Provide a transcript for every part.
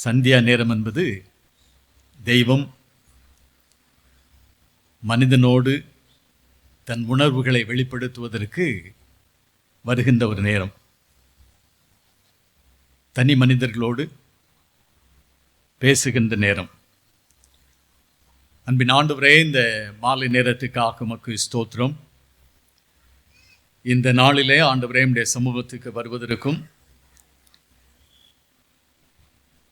சந்தியா நேரம் என்பது தெய்வம் மனிதனோடு தன் உணர்வுகளை வெளிப்படுத்துவதற்கு வருகின்ற ஒரு நேரம். தனி மனிதர்களோடு பேசுகின்ற நேரம். அன்பின் ஆண்டவரே, இந்த மாலை நேரத்துக்காக உமக்கு ஸ்தோத்திரம். இந்த நாளிலே ஆண்டவரே உம்முடைய சமூகத்துக்கு வருவதற்கும்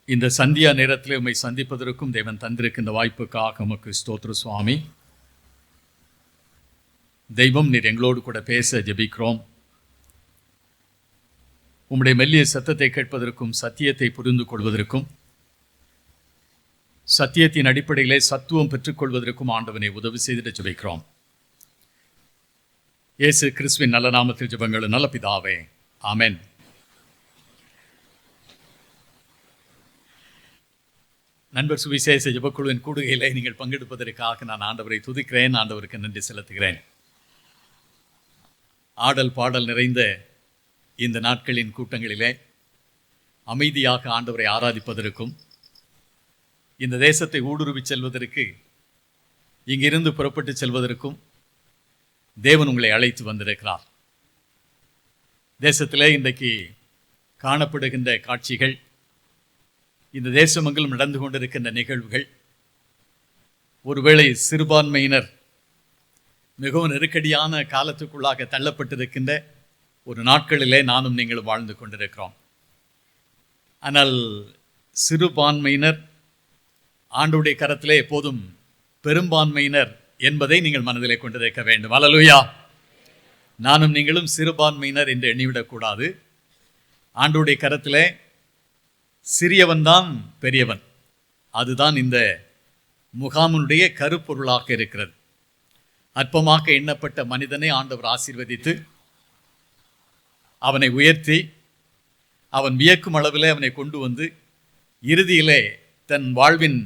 இந்த சந்தியா நேரத்தில் உம்மை சந்திப்பதற்கும் தேவன் தந்திருக்கின்ற வாய்ப்புக்காக உமக்கு ஸ்தோத்திரம் சுவாமி. தெய்வம், நீர் எங்களோடு கூட பேச ஜெபிக்கிறோம். உம்முடைய மெல்லிய சத்தத்தை கேட்பதற்கும் சத்தியத்தை புரிந்து கொள்வதற்கும் சத்தியத்தின் அடிப்படையிலே சத்துவம் பெற்றுக்கொள்வதற்கும் ஆண்டவனை உதவி செய்திட ஜெபிக்கிறோம். இயேசு கிறிஸ்துவின் நல்ல நாமத்தில் ஜெபங்கள் நல்ல பிதாவே, ஆமென். நண்பர் சுவிசேஷ ஜெபக்குழுவின் கூடுகையிலே நீங்கள் பங்கெடுப்பதற்காக நான் ஆண்டவரை துதிக்கிறேன், ஆண்டவருக்கு நன்றி செலுத்துகிறேன். ஆடல் பாடல் நிறைந்த இந்த நாட்களின் கூட்டங்களிலே அமைதியாக ஆண்டவரை ஆராதிப்பதற்கும் இந்த தேசத்தை ஊடுருவி செல்வதற்கு இங்கிருந்து புறப்பட்டு செல்வதற்கும் தேவன் உங்களை அழைத்து வந்திருக்கிறார். தேசத்திலே இன்றைக்கு காணப்படுகின்ற காட்சிகள், இந்த தேசமெங்கிலும் நடந்து கொண்டிருக்கின்ற நிகழ்வுகள், ஒருவேளை சிறுபான்மையினர் மிகவும் நெருக்கடியான காலத்துக்குள்ளாக தள்ளப்பட்டிருக்கின்ற ஒரு நாட்களிலே நானும் நீங்களும் வாழ்ந்து கொண்டிருக்கிறோம். ஆனால் சிறுபான்மையினர் ஆண்டவருடைய கரத்திலே எப்போதும் பெரும்பான்மையினர் என்பதை நீங்கள் மனதிலே கொண்டிருக்க வேண்டும். அல்லேலூயா. நானும் நீங்களும் சிறுபான்மையினர் என்று எண்ணிவிடக்கூடாது. ஆண்டவருடைய கரத்திலே சிறியவன் தான் பெரியவன். அதுதான் இந்த முகாமினுடைய கருப்பொருளாக இருக்கிறது. அற்பமாக எண்ணப்பட்ட மனிதனை ஆண்டவர் ஆசீர்வதித்து அவனை உயர்த்தி அவன் வியக்கும் அளவிலே அவனை கொண்டு வந்து இறுதியிலே தன் வாழ்வின்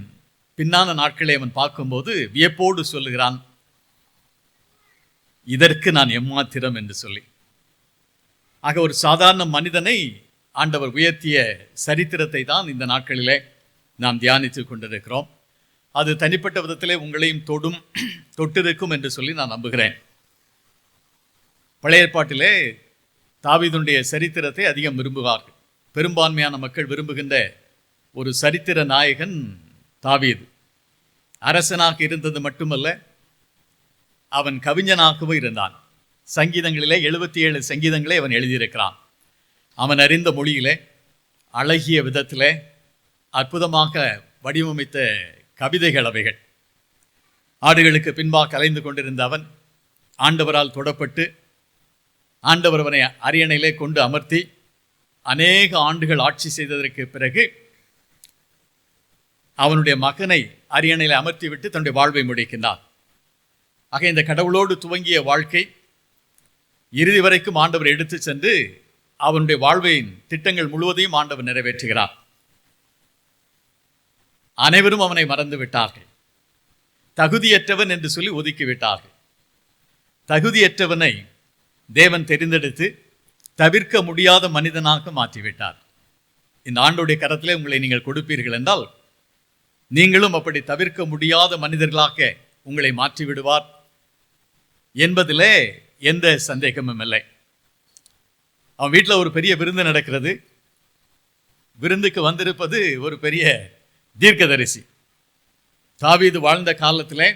பின்னான நாட்களை அவன் பார்க்கும்போது வியப்போடு சொல்லுகிறான், இதற்கு நான் எம்மாத்திரம் என்று சொல்லி. ஆக ஒரு சாதாரண மனிதனை ஆண்டவர் உயர்த்திய சரித்திரத்தை தான் இந்த நாட்களிலே நாம் தியானித்து கொண்டிருக்கிறோம். அது தனிப்பட்ட விதத்திலே உங்களையும் தொட்டிருக்கும் என்று சொல்லி நான் நம்புகிறேன். பழைய ஏற்பாட்டிலே தாவீதுடைய சரித்திரத்தை அதிகம் விரும்புவார்கள். பெரும்பான்மையான மக்கள் விரும்புகின்ற ஒரு சரித்திர நாயகன் தாவீது. அரசனாக இருந்தது மட்டுமல்ல, அவன் கவிஞனாகவும் இருந்தான். சங்கீதங்களிலே 77 சங்கீதங்களை அவன் எழுதியிருக்கிறான். அவன் அறிந்த மொழியிலே அழகிய விதத்திலே அற்புதமாக வடிவமைத்த கவிதைகள் அவைகள். ஆடுகளுக்கு பின்பாக அலைந்து கொண்டிருந்த அவன் ஆண்டவரால் தொடப்பட்டு ஆண்டவர் அவனை அரியணையிலே கொண்டு அமர்த்தி அநேக ஆண்டுகள் ஆட்சி செய்ததற்கு பிறகு அவனுடைய மகனை அரியணையில் அமர்த்திவிட்டு தன்னுடைய வாழ்வை முடிக்கின்றார். ஆக இந்த கடவுளோடு துவங்கிய வாழ்க்கை இறுதி வரைக்கும் ஆண்டவர் எடுத்து சென்று அவனுடைய வாழ்வின் திட்டங்கள் முழுவதையும் ஆண்டவர் நிறைவேற்றுகிறார். அனைவரும் அவனை மறந்து விட்டார்கள். தகுதியற்றவன் என்று சொல்லி ஒதுக்கிவிட்டார்கள். தகுதியற்றவனை தேவன் தெரிந்தெடுத்து தவிர்க்க முடியாத மனிதனாக மாற்றிவிட்டார். இந்த ஆண்டோடைய கரத்திலே உங்களை நீங்கள் கொடுப்பீர்கள் என்றால் நீங்களும் அப்படி தவிர்க்க முடியாத மனிதர்களாக உங்களை மாற்றிவிடுவார் என்பதிலே எந்த சந்தேகமும் இல்லை. அவன் வீட்டில் ஒரு பெரிய விருந்து நடக்கிறது. விருந்துக்கு வந்திருப்பது ஒரு பெரிய தீர்க்கதரிசி. தாவீது வாழ்ந்த காலத்தில்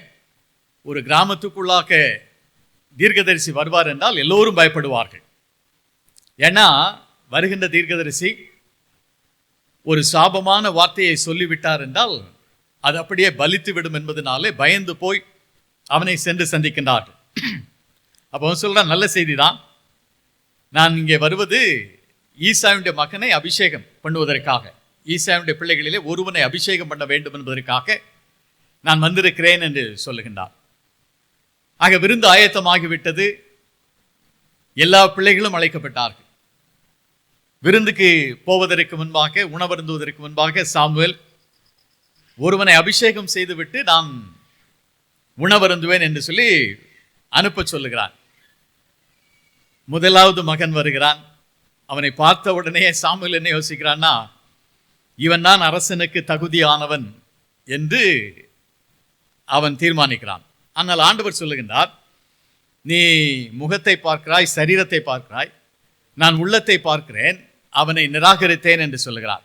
ஒரு கிராமத்துக்குள்ளாக தீர்க்கதரிசி வருவார் என்றால் எல்லோரும் பயப்படுவார்கள். ஏன்னா வருகின்ற தீர்க்கதரிசி ஒரு சாபமான வார்த்தையை சொல்லிவிட்டார் என்றால் அது அப்படியே பலித்து விடும் என்பதனாலே பயந்து போய் அவனை சென்று சந்திக்கின்றார்கள். அப்போ அவன் சொல்கிறான், நல்ல செய்தி தான், நான் இங்கே வருவது ஈசாவுடைய மகனை அபிஷேகம் பண்ணுவதற்காக, ஈசாவுடைய பிள்ளைகளிலே ஒருவனை அபிஷேகம் பண்ண வேண்டும் என்பதற்காக நான் வந்திருக்கிறேன் என்று சொல்லுகின்றார். ஆக விருந்து ஆயத்தமாகிவிட்டது. எல்லா பிள்ளைகளும் அழைக்கப்பட்டார்கள். விருந்துக்கு போவதற்கு முன்பாக, உணவருந்துவதற்கு முன்பாக சாமுவேல் ஒருவனை அபிஷேகம் செய்துவிட்டு நான் உணவருந்துவேன் என்று சொல்லி அனுப்ப சொல்லுகிறான். முதலாவது மகன் வருகிறான். அவனை பார்த்த உடனே சாமுவேல் என்ன யோசிக்கிறான்னா, இவன் தான் அரசனுக்கு தகுதியானவன் என்று அவன் தீர்மானிக்கிறான். ஆனால் ஆண்டவர் சொல்லுகின்றார், நீ முகத்தை பார்க்கிறாய், சரீரத்தை பார்க்கிறாய், நான் உள்ளத்தை பார்க்கிறேன், அவனை நிராகரித்தேன் என்று சொல்லுகிறார்.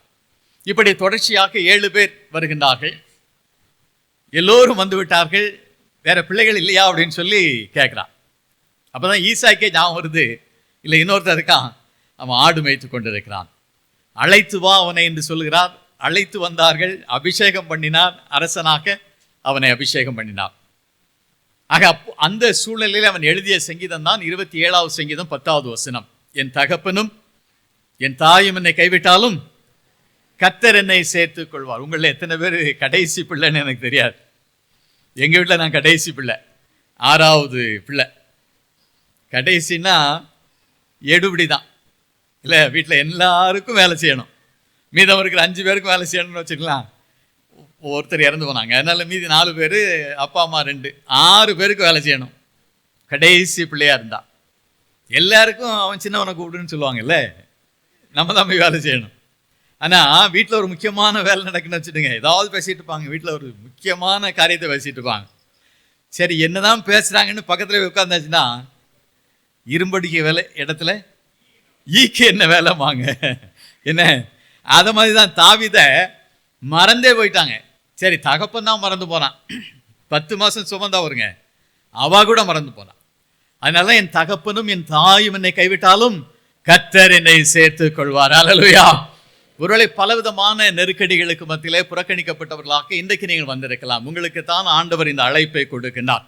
இப்படி தொடர்ச்சியாக 7 பேர் வருகின்றார்கள். எல்லோரும் வந்து விட்டார்கள், வேற பிள்ளைகள் இல்லையா அப்படின்னு சொல்லி கேட்குறான். அப்போதான் ஈசாய்க்கே ஞாபகம் வருது, இல்லை இன்னொருத்தர் இருக்கான், அவன் ஆடு மேய்த்து கொண்டிருக்கிறான், அழைத்து வா அவனை என்று சொல்லுகிறார். அழைத்து வந்தார்கள், அபிஷேகம் பண்ணினார், அரசனாக அவனை அபிஷேகம் பண்ணினார். ஆக அந்த சூழ்நிலையில் அவன் எழுதிய சங்கீதம் தான் 27வது சங்கீதம் 10வது வசனம். என் தகப்பனும் என் தாயும் என்னை கைவிட்டாலும் கர்த்தர் என்னை சேர்த்துக் கொள்வார். உங்களில் எத்தனை பேர் கடைசி பிள்ளைன்னு எனக்கு தெரியாது. எங்கள் வீட்டில் நான் கடைசி பிள்ளை, 6வது பிள்ளை. கடைசின்னா எடுபடி தான் இல்லை, வீட்டில் எல்லாருக்கும் வேலை செய்யணும், மீதம் இருக்கிற 5 பேருக்கும் வேலை செய்யணும்னு வச்சுக்கலாம். ஒருத்தர் இறந்து போனாங்க, அதனால் மீதி 4 பேர், அப்பா அம்மா 2, 6 பேருக்கு வேலை செய்யணும். கடைசி பிள்ளையாக இருந்தா எல்லாருக்கும் அவன் சின்னவனை கூப்பிடுன்னு சொல்லுவாங்கல்ல, நம்ம தான் போய் வேலை செய்யணும். ஆனால் வீட்டில் ஒரு முக்கியமான வேலை நடக்குன்னு வச்சுட்டுங்க, ஏதாவது பேசிகிட்டு இருப்பாங்க, வீட்டில் ஒரு முக்கியமான காரியத்தை பேசிகிட்டு இருப்பாங்க. சரி என்னதான் பேசுகிறாங்கன்னு பக்கத்தில் உட்காந்தாச்சுன்னா, இரும்படிக்க வேலை இடத்துல ஈக்கு என்ன வேலை வாங்க என்ன. அதை மாதிரி தான் தாவீதை மறந்தே போயிட்டாங்க. சரி தகப்பன் தான் மறந்து போனான், 10 மாதம் சுமந்தா வருங்க, அவ கூட மறந்து போனான். அதனால என் தகப்பனும் என் தாயும் என்னை கைவிட்டாலும் கர்த்தர் என்னை சேர்த்துக் கொள்வார். அல்லேலூயா. ஒருவேளை பலவிதமான நெருக்கடிகளுக்கு மத்தியிலே புறக்கணிக்கப்பட்டவர்களாக இன்றைக்கு நீங்கள் வந்திருக்கலாம். உங்களுக்கு தான் ஆண்டவர் இந்த அழைப்பை கொடுக்கின்றார்.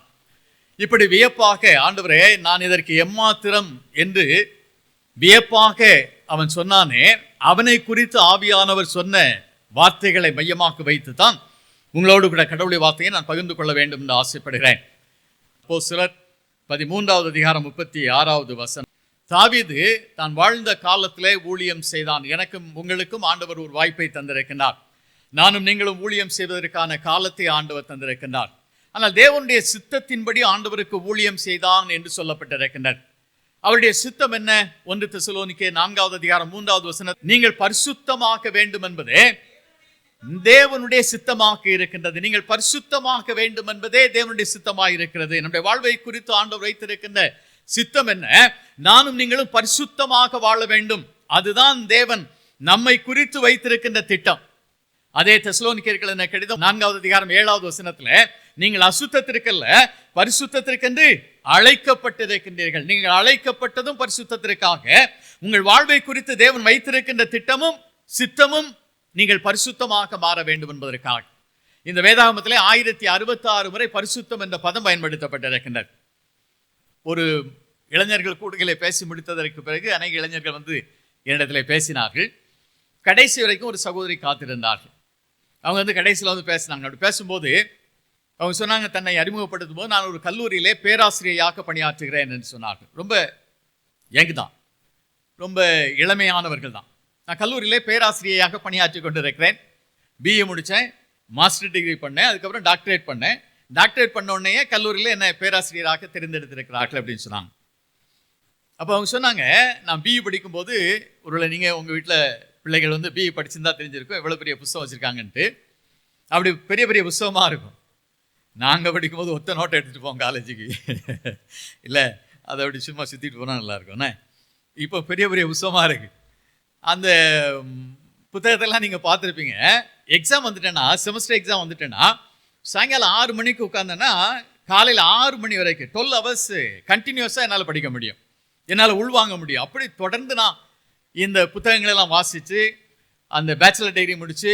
இப்படி வியப்பாக, ஆண்டவரே நான் இதற்கு எம்மாத்திரம் என்று வியப்பாக அவன் சொன்னானே, அவனை குறித்து ஆவியானவர் சொன்ன வார்த்தைகளை மையமாக வைத்து தான் உங்களோடு கூட கடவுளுடைய வார்த்தையை நான் பகிர்ந்து கொள்ள வேண்டும் என்று ஆசைப்படுகிறேன். அப்போஸ்தலர் 13வது அதிகாரம் 36வது வசனம். தாவீது தான் வாழ்ந்த காலத்திலே ஊழியம் செய்தான். எனக்கும் உங்களுக்கும் ஆண்டவர் ஒரு வாய்ப்பை தந்திருக்கின்றார். நானும் நீங்களும் ஊழியம் செய்வதற்கான காலத்தை ஆண்டவர் தந்திருக்கின்றார். ஆனால் தேவனுடைய சித்தத்தின்படி ஆண்டவருக்கு ஊழியம் செய்தான் என்று சொல்லப்பட்டிருக்கின்றார். அவருடைய சித்தம் என்ன? 1 தெசலோனிக்கேயர் 4வது அதிகாரம் 3வது வசனம், நீங்கள் பரிசுத்தமாக வேண்டும் என்பதே தேவனுடைய சித்தமாக இருக்கின்றது. நீங்கள் பரிசுத்தமாக வேண்டும் என்பதே தேவனுடைய சித்தமாக இருக்கிறது. நம்முடைய வாழ்வை குறித்து ஆண்டவர் வைத்திருக்கின்ற சித்தம் என்ன? நானும் நீங்களும் பரிசுத்தமாக வாழ வேண்டும். அதுதான் தேவன் நம்மை குறித்து வைத்திருக்கின்ற திட்டம். அதே தெசலோனிக்கேயர்கள் என்ன கடிதம் 4வது அதிகாரம் 7வது வசனத்துல, நீங்கள் அசுத்தத்திற்கல்ல பரிசுத்தத்திற்கென்று அழைக்கப்பட்டிருக்கின்றீர்கள். நீங்கள் அழைக்கப்பட்டதும் பரிசுத்தத்திற்காக. உங்கள் வாழ்வை குறித்து தேவன் வைத்திருக்கின்ற திட்டமும் சித்தமும் நீங்கள் பரிசுத்தமாக மாற வேண்டும் என்பதற்காக. இந்த வேதாகமத்திலே 1066 முறை பரிசுத்தம் என்ற பதம் பயன்படுத்தப்பட்டிருக்கின்றது. ஒரு இளைஞர்கள் கூடுதலை பேசி முடித்ததற்கு பிறகு அநேக இளைஞர்கள் வந்து என்னிடத்தில் பேசினார்கள். கடைசி வரைக்கும் ஒரு சகோதரி காத்திருந்தார்கள். அவங்க வந்து கடைசியில் வந்து பேசினாங்க. அப்படி பேசும்போது அவங்க சொன்னாங்க, தன்னை அறிமுகப்படுத்தும் போது நான் ஒரு கல்லூரியிலே பேராசிரியையாக பணியாற்றுகிறேன் என்று சொன்னார்கள். ரொம்ப யங் தான், ரொம்ப இளமையானவர்கள் தான். நான் கல்லூரியிலே பேராசிரியையாக பணியாற்றி கொண்டிருக்கிறேன். பிஏ முடித்தேன், மாஸ்டர் டிகிரி பண்ணேன், அதுக்கப்புறம் டாக்டரேட் பண்ணேன். டாக்டரேட் பண்ண உடனே கல்லூரியில் என்னை பேராசிரியராக தெரிந்தெடுத்திருக்கிறார்கள் அப்படின்னு சொன்னாங்க. அப்போ அவங்க சொன்னாங்க, நான் பிஇ படிக்கும்போது, ஒருவேளை நீங்கள் உங்கள் வீட்டில் பிள்ளைகள் வந்து பிஇ படிச்சுருந்தா தெரிஞ்சிருக்கும் எவ்வளோ பெரிய புத்தகம் வச்சுருக்காங்கன்ட்டு. அப்படி பெரிய பெரிய புத்தகமாக இருக்கும். நாங்கள் படிக்கும்போது ஒத்த நோட்டை எடுத்துகிட்டு போவோம் காலேஜுக்கு, இல்லை அதை அப்படி சும்மா சுற்றிட்டு போனால் நல்லாயிருக்கும்ண்ணே. இப்போ பெரிய பெரிய புத்தகமாக இருக்குது. அந்த புத்தகத்தெல்லாம் நீங்கள் பார்த்துருப்பீங்க. எக்ஸாம் வந்துட்டேன்னா, செமஸ்டர் எக்ஸாம் வந்துட்டேன்னா, சாயங்காலம் 6 மணிக்கு உட்காந்தேன்னா காலையில் 6 மணி வரைக்கும் 12 hours கண்டினியூஸாக என்னால் படிக்க முடியும், என்னால் உள்வாங்க முடியும். அப்படி தொடர்ந்து நான் இந்த புத்தகங்களெல்லாம் வாசித்து அந்த பேச்சுலர் டிகிரி முடித்து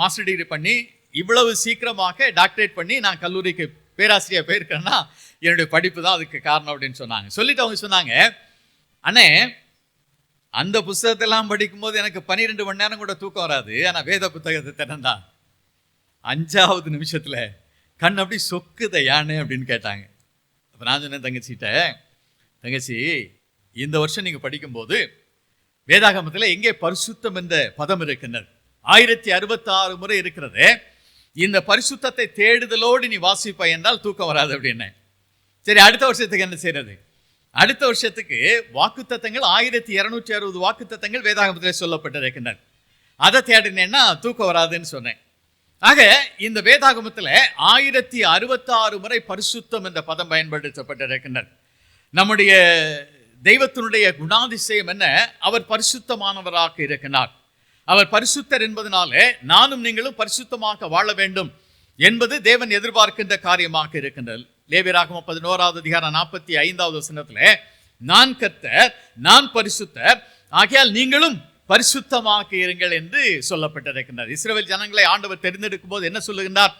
மாஸ்டர் டிகிரி பண்ணி இவ்வளவு சீக்கிரமாக டாக்டரேட் பண்ணி நான் கல்லூரிக்கு பேராசிரியர் போயிருக்கேன்னா என்னுடைய படிப்பு தான் அதுக்கு காரணம் அப்படின்னு சொன்னாங்க. சொல்லிட்டு அவங்க சொன்னாங்க, அண்ணே அந்த புத்தகத்தெல்லாம் படிக்கும்போது எனக்கு 12 மணி நேரம் கூட தூக்கம் வராது. ஆனால் வேத புத்தகத்தை திறந்தா 5வது நிமிஷத்தில் கண் அப்படி சொக்குத யானே அப்படின்னு கேட்டாங்க. அப்போ நான் சொன்னேன் தங்கச்சிட்ட, தங்கச்சி இந்த வருஷம் நீங்கள் படிக்கும்போது வேதாகமத்தில் எங்கே பரிசுத்தம் என்ற பதம் இருக்கின்றது 1066 முறை இருக்கிறது. இந்த பரிசுத்தத்தை தேடுதலோடு நீ வாசிப்பாய் என்றால் தூக்கம் வராது அப்படின்னு. சரி, அடுத்த வருஷத்துக்கு என்ன செய்யறது? அடுத்த வருஷத்துக்கு வாக்குத்தத்தங்கள் 1260 வாக்குத்தத்தங்கள் வேதாகமத்திலே சொல்லப்பட்டிருக்கின்றன. அதை தேடினேன்னா தூக்கம் வராதுன்னு சொன்னேன். ஆக இந்த வேதாகமத்தில் 1066 முறை பரிசுத்தம் என்ற பதம் பயன்படுத்தப்பட்டிருக்கின்றது. நம்முடைய தெய்வத்தினுடைய குணாதிசயம் என்ன? அவர் பரிசுத்தமானவராக இருக்கிறார். அவர் பரிசுத்தர் என்பதனாலே நானும் நீங்களும் பரிசுத்தமாக வாழ வேண்டும் என்பது தேவன் எதிர்பார்க்கின்ற காரியமாக இருக்கின்றது. லேவியராகமம் 11வது அதிகாரம் 45வது வசனத்திலே, நான் கர்த்தர், நான் பரிசுத்தர், ஆகையால் நீங்களும் பரிசுத்தமாக இருங்கள் என்று சொல்லப்பட்டிருக்கின்றது. இஸ்ரவேல் ஜனங்களை ஆண்டவர் தெரிந்தெடுக்கும் போது என்ன சொல்லுகின்றார்?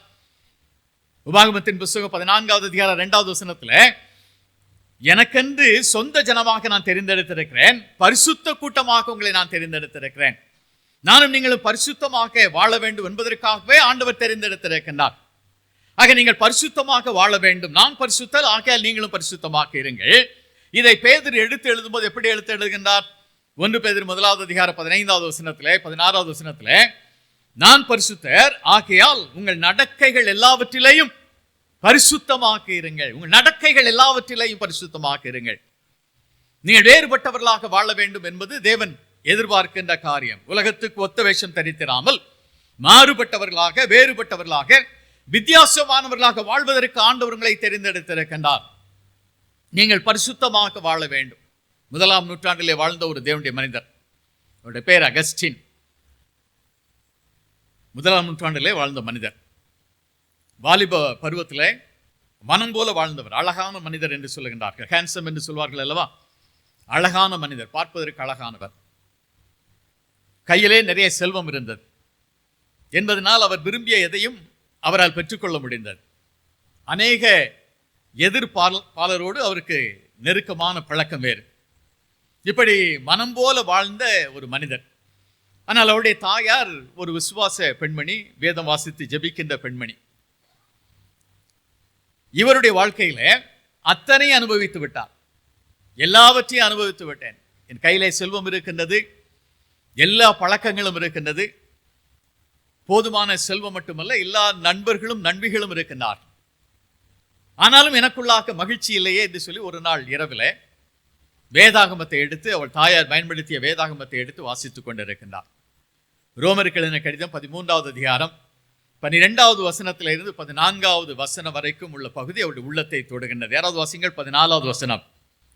உபாகமத்தின் புத்தகம் 14வது அதிகாரம் 2வது வசனத்தில், எனக்கென்று சொந்த ஜனமாக நான் தெரிந்தெடுத்திருக்கிறேன், பரிசுத்த கூட்டமாக உங்களை நான் தெரிந்தெடுத்திருக்கிறேன், நானும் நீங்களும் பரிசுத்தமாக வாழ வேண்டும் என்பதற்காகவே ஆண்டவர் தெரிந்தெடுத்திருக்கின்றார். ஆக நீங்கள் பரிசுத்தமாக வாழ வேண்டும், நான் பரிசுத்தர், ஆகையால் நீங்களும் பரிசுத்தமாக இருங்கள். இதை பேதுரு எடுத்து எழுதும்போது எப்படி எடுத்து எழுதுகின்றார்? 1 பேதுரு 1வது அதிகாரம் 15வது வசனத்திலே 16வது வசனத்திலே, நான் பரிசுத்தர், ஆகையால் உங்கள் நடக்கைகள் எல்லாவற்றிலேயும் பரிசுத்தமாக இருங்கள். உங்கள் நடக்கைகள் எல்லாவற்றிலேயும் பரிசுத்தமாக இருங்கள். நீங்கள் வேறுபட்டவர்களாக வாழ வேண்டும் என்பது தேவன் எதிர்பார்க்கின்ற காரியம். உலகத்துக்கு ஒத்த வேஷம் தரித்திராமல் மாறுபட்டவர்களாக, வேறுபட்டவர்களாக, வித்தியாசமானவர்களாக வாழ்வதற்கு ஆண்டவர்களை தெரிந்தெடுத்திருக்கின்றார். நீங்கள் பரிசுத்தமாக வாழ வேண்டும். 1ஆம் நூற்றாண்டிலே வாழ்ந்த ஒரு தேவனுடைய மனிதர், அவருடைய பேர் அகஸ்டின். 1ஆம் நூற்றாண்டிலே வாழ்ந்த மனிதர், வாலிப பருவத்திலே மனம் போல வாழ்ந்தவர், அழகான மனிதர் என்று சொல்லுகின்றார்கள். ஹேண்ட்ஸம் என்று சொல்வார்கள் அல்லவா? அழகான மனிதர், பார்ப்பதற்கு அழகானவர். கையிலே நிறைய செல்வம் இருந்தது என்பதனால் அவர் விரும்பிய எதையும் அவரால் பெற்றுக்கொள்ள முடிந்தது. அநேக எதிர்ப்பாளரோடு அவருக்கு நெருக்கமான பழக்கம் வேறு. இப்படி மனம் போல வாழ்ந்த ஒரு மனிதர். ஆனால் அவருடைய தாயார் ஒரு விசுவாச பெண்மணி, வேதம் வாசித்து ஜெபிக்கின்ற பெண்மணி. இவருடைய வாழ்க்கையில அத்தனை அனுபவித்து விட்டார். எல்லாவற்றையும் அனுபவித்து விட்டேன், என் கையிலே செல்வம் இருக்கின்றது, எல்லா பழக்கங்களும் இருக்கின்றது, போதுமான செல்வம் மட்டுமல்ல, எல்லா நண்பர்களும் நண்பிகளும் இருக்கின்றார், ஆனாலும் எனக்குள்ளாக மகிழ்ச்சி இல்லையே என்று சொல்லி ஒரு நாள் இரவில் வேதாகமத்தை எடுத்து, அவள் தாயார் பயன்படுத்திய வேதாகமத்தை எடுத்து வாசித்துக் கொண்டிருக்கின்றார். ரோமருக்கு எழுதின கடிதம் 13வது அதிகாரம் 12வது வசனத்திலிருந்து 14வது வசனம் வரைக்கும் உள்ள பகுதி அவருடைய உள்ளத்தை தொடுகின்றது. 6வது வாசிங்கள். 14வது வசனம்,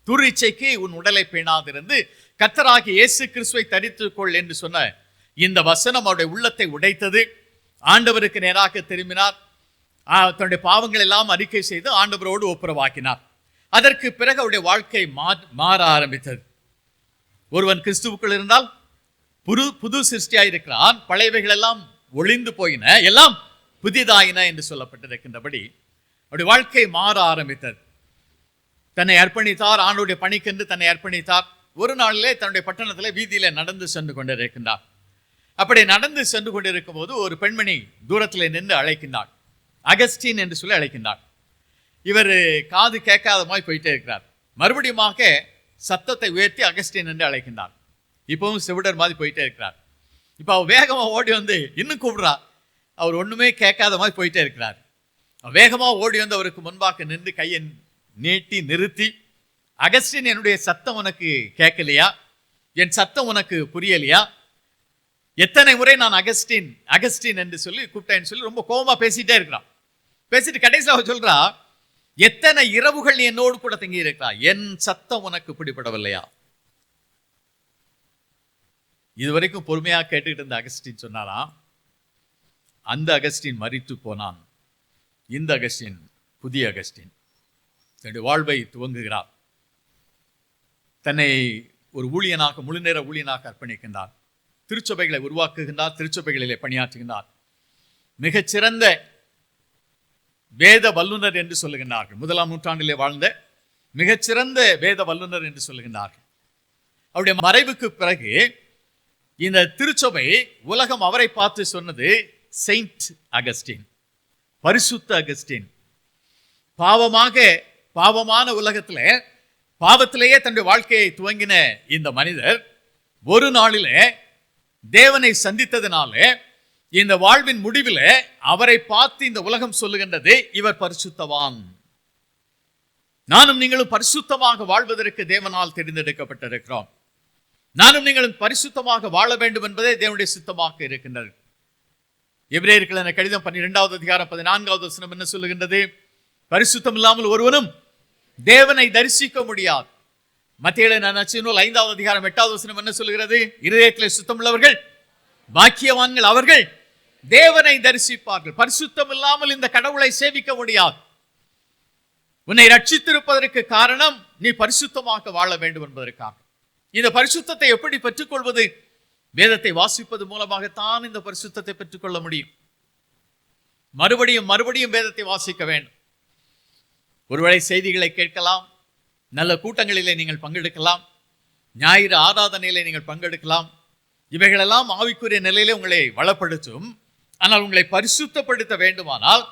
துரிச்சைக்கு உன் உடலை பேணாதிருந்து கர்த்தராகிய இயேசு கிறிஸ்துவை தரித்துக்கொள் என்று சொன்ன இந்த வசனம் அவருடைய உள்ளத்தை உடைத்தது. ஆண்டவருக்கு நேராக திரும்பினார். தன்னுடைய பாவங்கள் எல்லாம் அறிக்கை செய்து ஆண்டவரோடு ஒப்புரவாக்கினார். அதற்கு பிறகு அவருடைய வாழ்க்கை மாற ஆரம்பித்தது. ஒருவன் கிறிஸ்துவுக்குள் இருந்தால் புது சிருஷ்டியாயிருக்கிறான், பழையவைகள் எல்லாம் ஒளிந்து போயின, எல்லாம் புதிதாயின என்று சொல்லப்பட்டிருக்கின்றபடி அவருடைய வாழ்க்கை மாற ஆரம்பித்தது. தன்னை அர்ப்பணித்தார், ஆண்டவருடைய பணிக்கென்று தன்னை அர்ப்பணித்தார். ஒரு நாளிலே தன்னுடைய பட்டணத்திலே வீதியிலே நடந்து சென்று கொண்டிருக்கின்றார். அப்படி நடந்து சென்று கொண்டிருக்கும் போது ஒரு பெண்மணி தூரத்தில் நின்று அழைக்கின்றார். அகஸ்டின் என்று சொல்லி அழைக்கின்றார். இவர் காது கேட்காத மாதிரி போயிட்டே இருக்கிறார். மறுபடியுமாக சத்தத்தை உயர்த்தி அகஸ்டின் என்று அழைக்கின்றார். இப்பவும் செவிடர் மாதிரி போயிட்டே இருக்கிறார். இப்போ அவர் வேகமாக ஓடி வந்து இன்னும் கூப்பிடுறா. அவர் ஒன்றுமே கேட்காத மாதிரி போயிட்டே இருக்கிறார். வேகமாக ஓடி வந்து அவருக்கு முன்பாக நின்று கையை நீட்டி நிறுத்தி, அகஸ்டின், என்னுடைய சத்தம் உனக்கு கேட்கலையா? என் சத்தம் உனக்கு புரியலையா? எத்தனை முறை நான் அகஸ்டின் அகஸ்டின் என்று சொல்லி கூப்பிட்டேன்னு சொல்லி ரொம்ப கோபமா பேசிட்டே இருக்கிறான். பேசிட்டு கடைசியில் அவர் சொல்றா, எத்தனை இரவுகள் நீ என்னோடு கூட தங்கி இருக்கிறா, என் சத்தம் உனக்கு பிடிபடவில்லையா? இதுவரைக்கும் பொறுமையாக கேட்டுக்கிட்டு இருந்த அகஸ்டின் சொன்னாராம், அந்த அகஸ்டின் மரித்து போனான், இந்த அகஸ்டின் புதிய அகஸ்டின் தன்னுடைய வாழ்வை துவங்குகிறார். தன்னை ஒரு ஊழியனாக, முழுநேர ஊழியனாக அர்ப்பணிக்கின்றார். திருச்சபைகளை உருவாக்குகின்றார், திருச்சபைகளிலே பணியாற்றுகின்றார். மிகச்சிறந்த வேத வல்லுனர் என்று சொல்லுகின்றார்கள். 1ஆம் நூற்றாண்டிலே வாழ்ந்த மிகச்சிறந்த வேத வல்லுனர் என்று சொல்லுகின்றார்கள். அவருடைய மறைவுக்கு பிறகு இந்த திருச்சபை உலகம் அவரை பார்த்து சொன்னது செயின்ட் அகஸ்டின், பரிசுத்த அகஸ்டின். பாவமான உலகத்திலே பாவத்திலேயே தன்னுடைய வாழ்க்கையை துவங்கின இந்த மனிதர் ஒரு நாளிலே தேவனை சந்தித்ததினாலே இந்த வாழ்வின் முடிவில் அவரை பார்த்து இந்த உலகம் சொல்லுகின்றது, இவர் பரிசுத்தவான். நானும் நீங்களும் பரிசுத்தமாக வாழ்வதற்கு தேவனால் தெரிந்தெடுக்கப்பட்டிருக்கிறோம். நானும் நீங்களும் பரிசுத்தமாக வாழ வேண்டும் என்பதே தேவனுடைய சித்தமாக இருக்கின்றது. எபிரேயர்களுக்கான கடிதம் 12வது அதிகாரம் 14வது வசனம் என்ன சொல்லுகின்றது? பரிசுத்தம் இல்லாமல் ஒருவனும் தேவனை தரிசிக்க முடியாது. மத்தேயு நற்செய்தி 5வது அதிகாரம் 8வது வசனம் என்ன சொல்லுகிறது? இருதயத்திலே சுத்தம் உள்ளவர்கள் பாக்கியவான்கள், அவர்கள் தேவனை தரிசிப்பார்கள். பரிசுத்தம் இல்லாமல் இந்த கடவுளை சேவிக்க முடியாது. உன்னை ரட்சித்திருப்பதற்கு காரணம் நீ பரிசுத்தமாக வாழ வேண்டும் என்பதற்காக. இந்த பரிசுத்தத்தை எப்படி பெற்றுக்கொள்வது? வேதத்தை வாசிப்பது மூலமாகத்தான் இந்த பரிசுத்தத்தை பெற்றுக்கொள்ள முடியும். மறுபடியும் மறுபடியும் வேதத்தை வாசிக்க வேண்டும். ஒருவேளை செய்திகளை கேட்கலாம், நல்ல கூட்டங்களிலே நீங்கள் பங்கெடுக்கலாம், ஞாயிறு ஆராதனையிலே நீங்கள் பங்கெடுக்கலாம். இவைகளெல்லாம் ஆவிக்குரிய நிலையிலே உங்களை வளப்படுத்தும். ஆனால் உங்களை பரிசுத்தப்படுத்த வேண்டுமானால்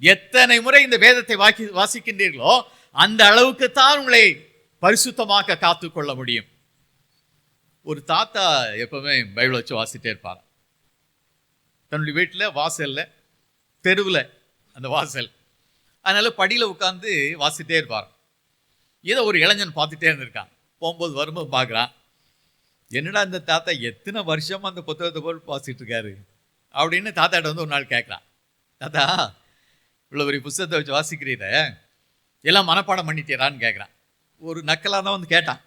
எத்தனை முறை இந்த வேதத்தை வாசிக்கின்றீர்களோ அந்த அளவுக்குத்தான் உங்களை பரிசுத்தமாக காத்துக்கொள்ள முடியும். ஒரு தாத்தா எப்பவுமே பைபிள் வச்சு வாசிட்டே இருப்பார். தன்னுடைய வீட்டில் வாசல்ல, தெருவில் அந்த வாசல், அதனால படியில் உட்கார்ந்து வாசிட்டே இருப்பார். ஏதோ ஒரு இளைஞன் பார்த்துட்டே இருந்திருக்கான். போகும்போது வரும்போது பார்க்குறான், என்னடா இந்த தாத்தா எத்தனை வருஷமா அந்த புத்தகத்தை போல் வாசிட்டு இருக்காரு அப்படின்னு தாத்தாட்ட வந்து ஒரு நாள் கேட்குறான். தாத்தா, இவ்வளோ ஒரு புத்தகத்தை வச்சு வாசிக்கிறீர, எல்லாம் மனப்பாடம் பண்ணிட்டேரான்னு கேட்குறான். ஒரு நக்கலாக தான் வந்து கேட்டான்.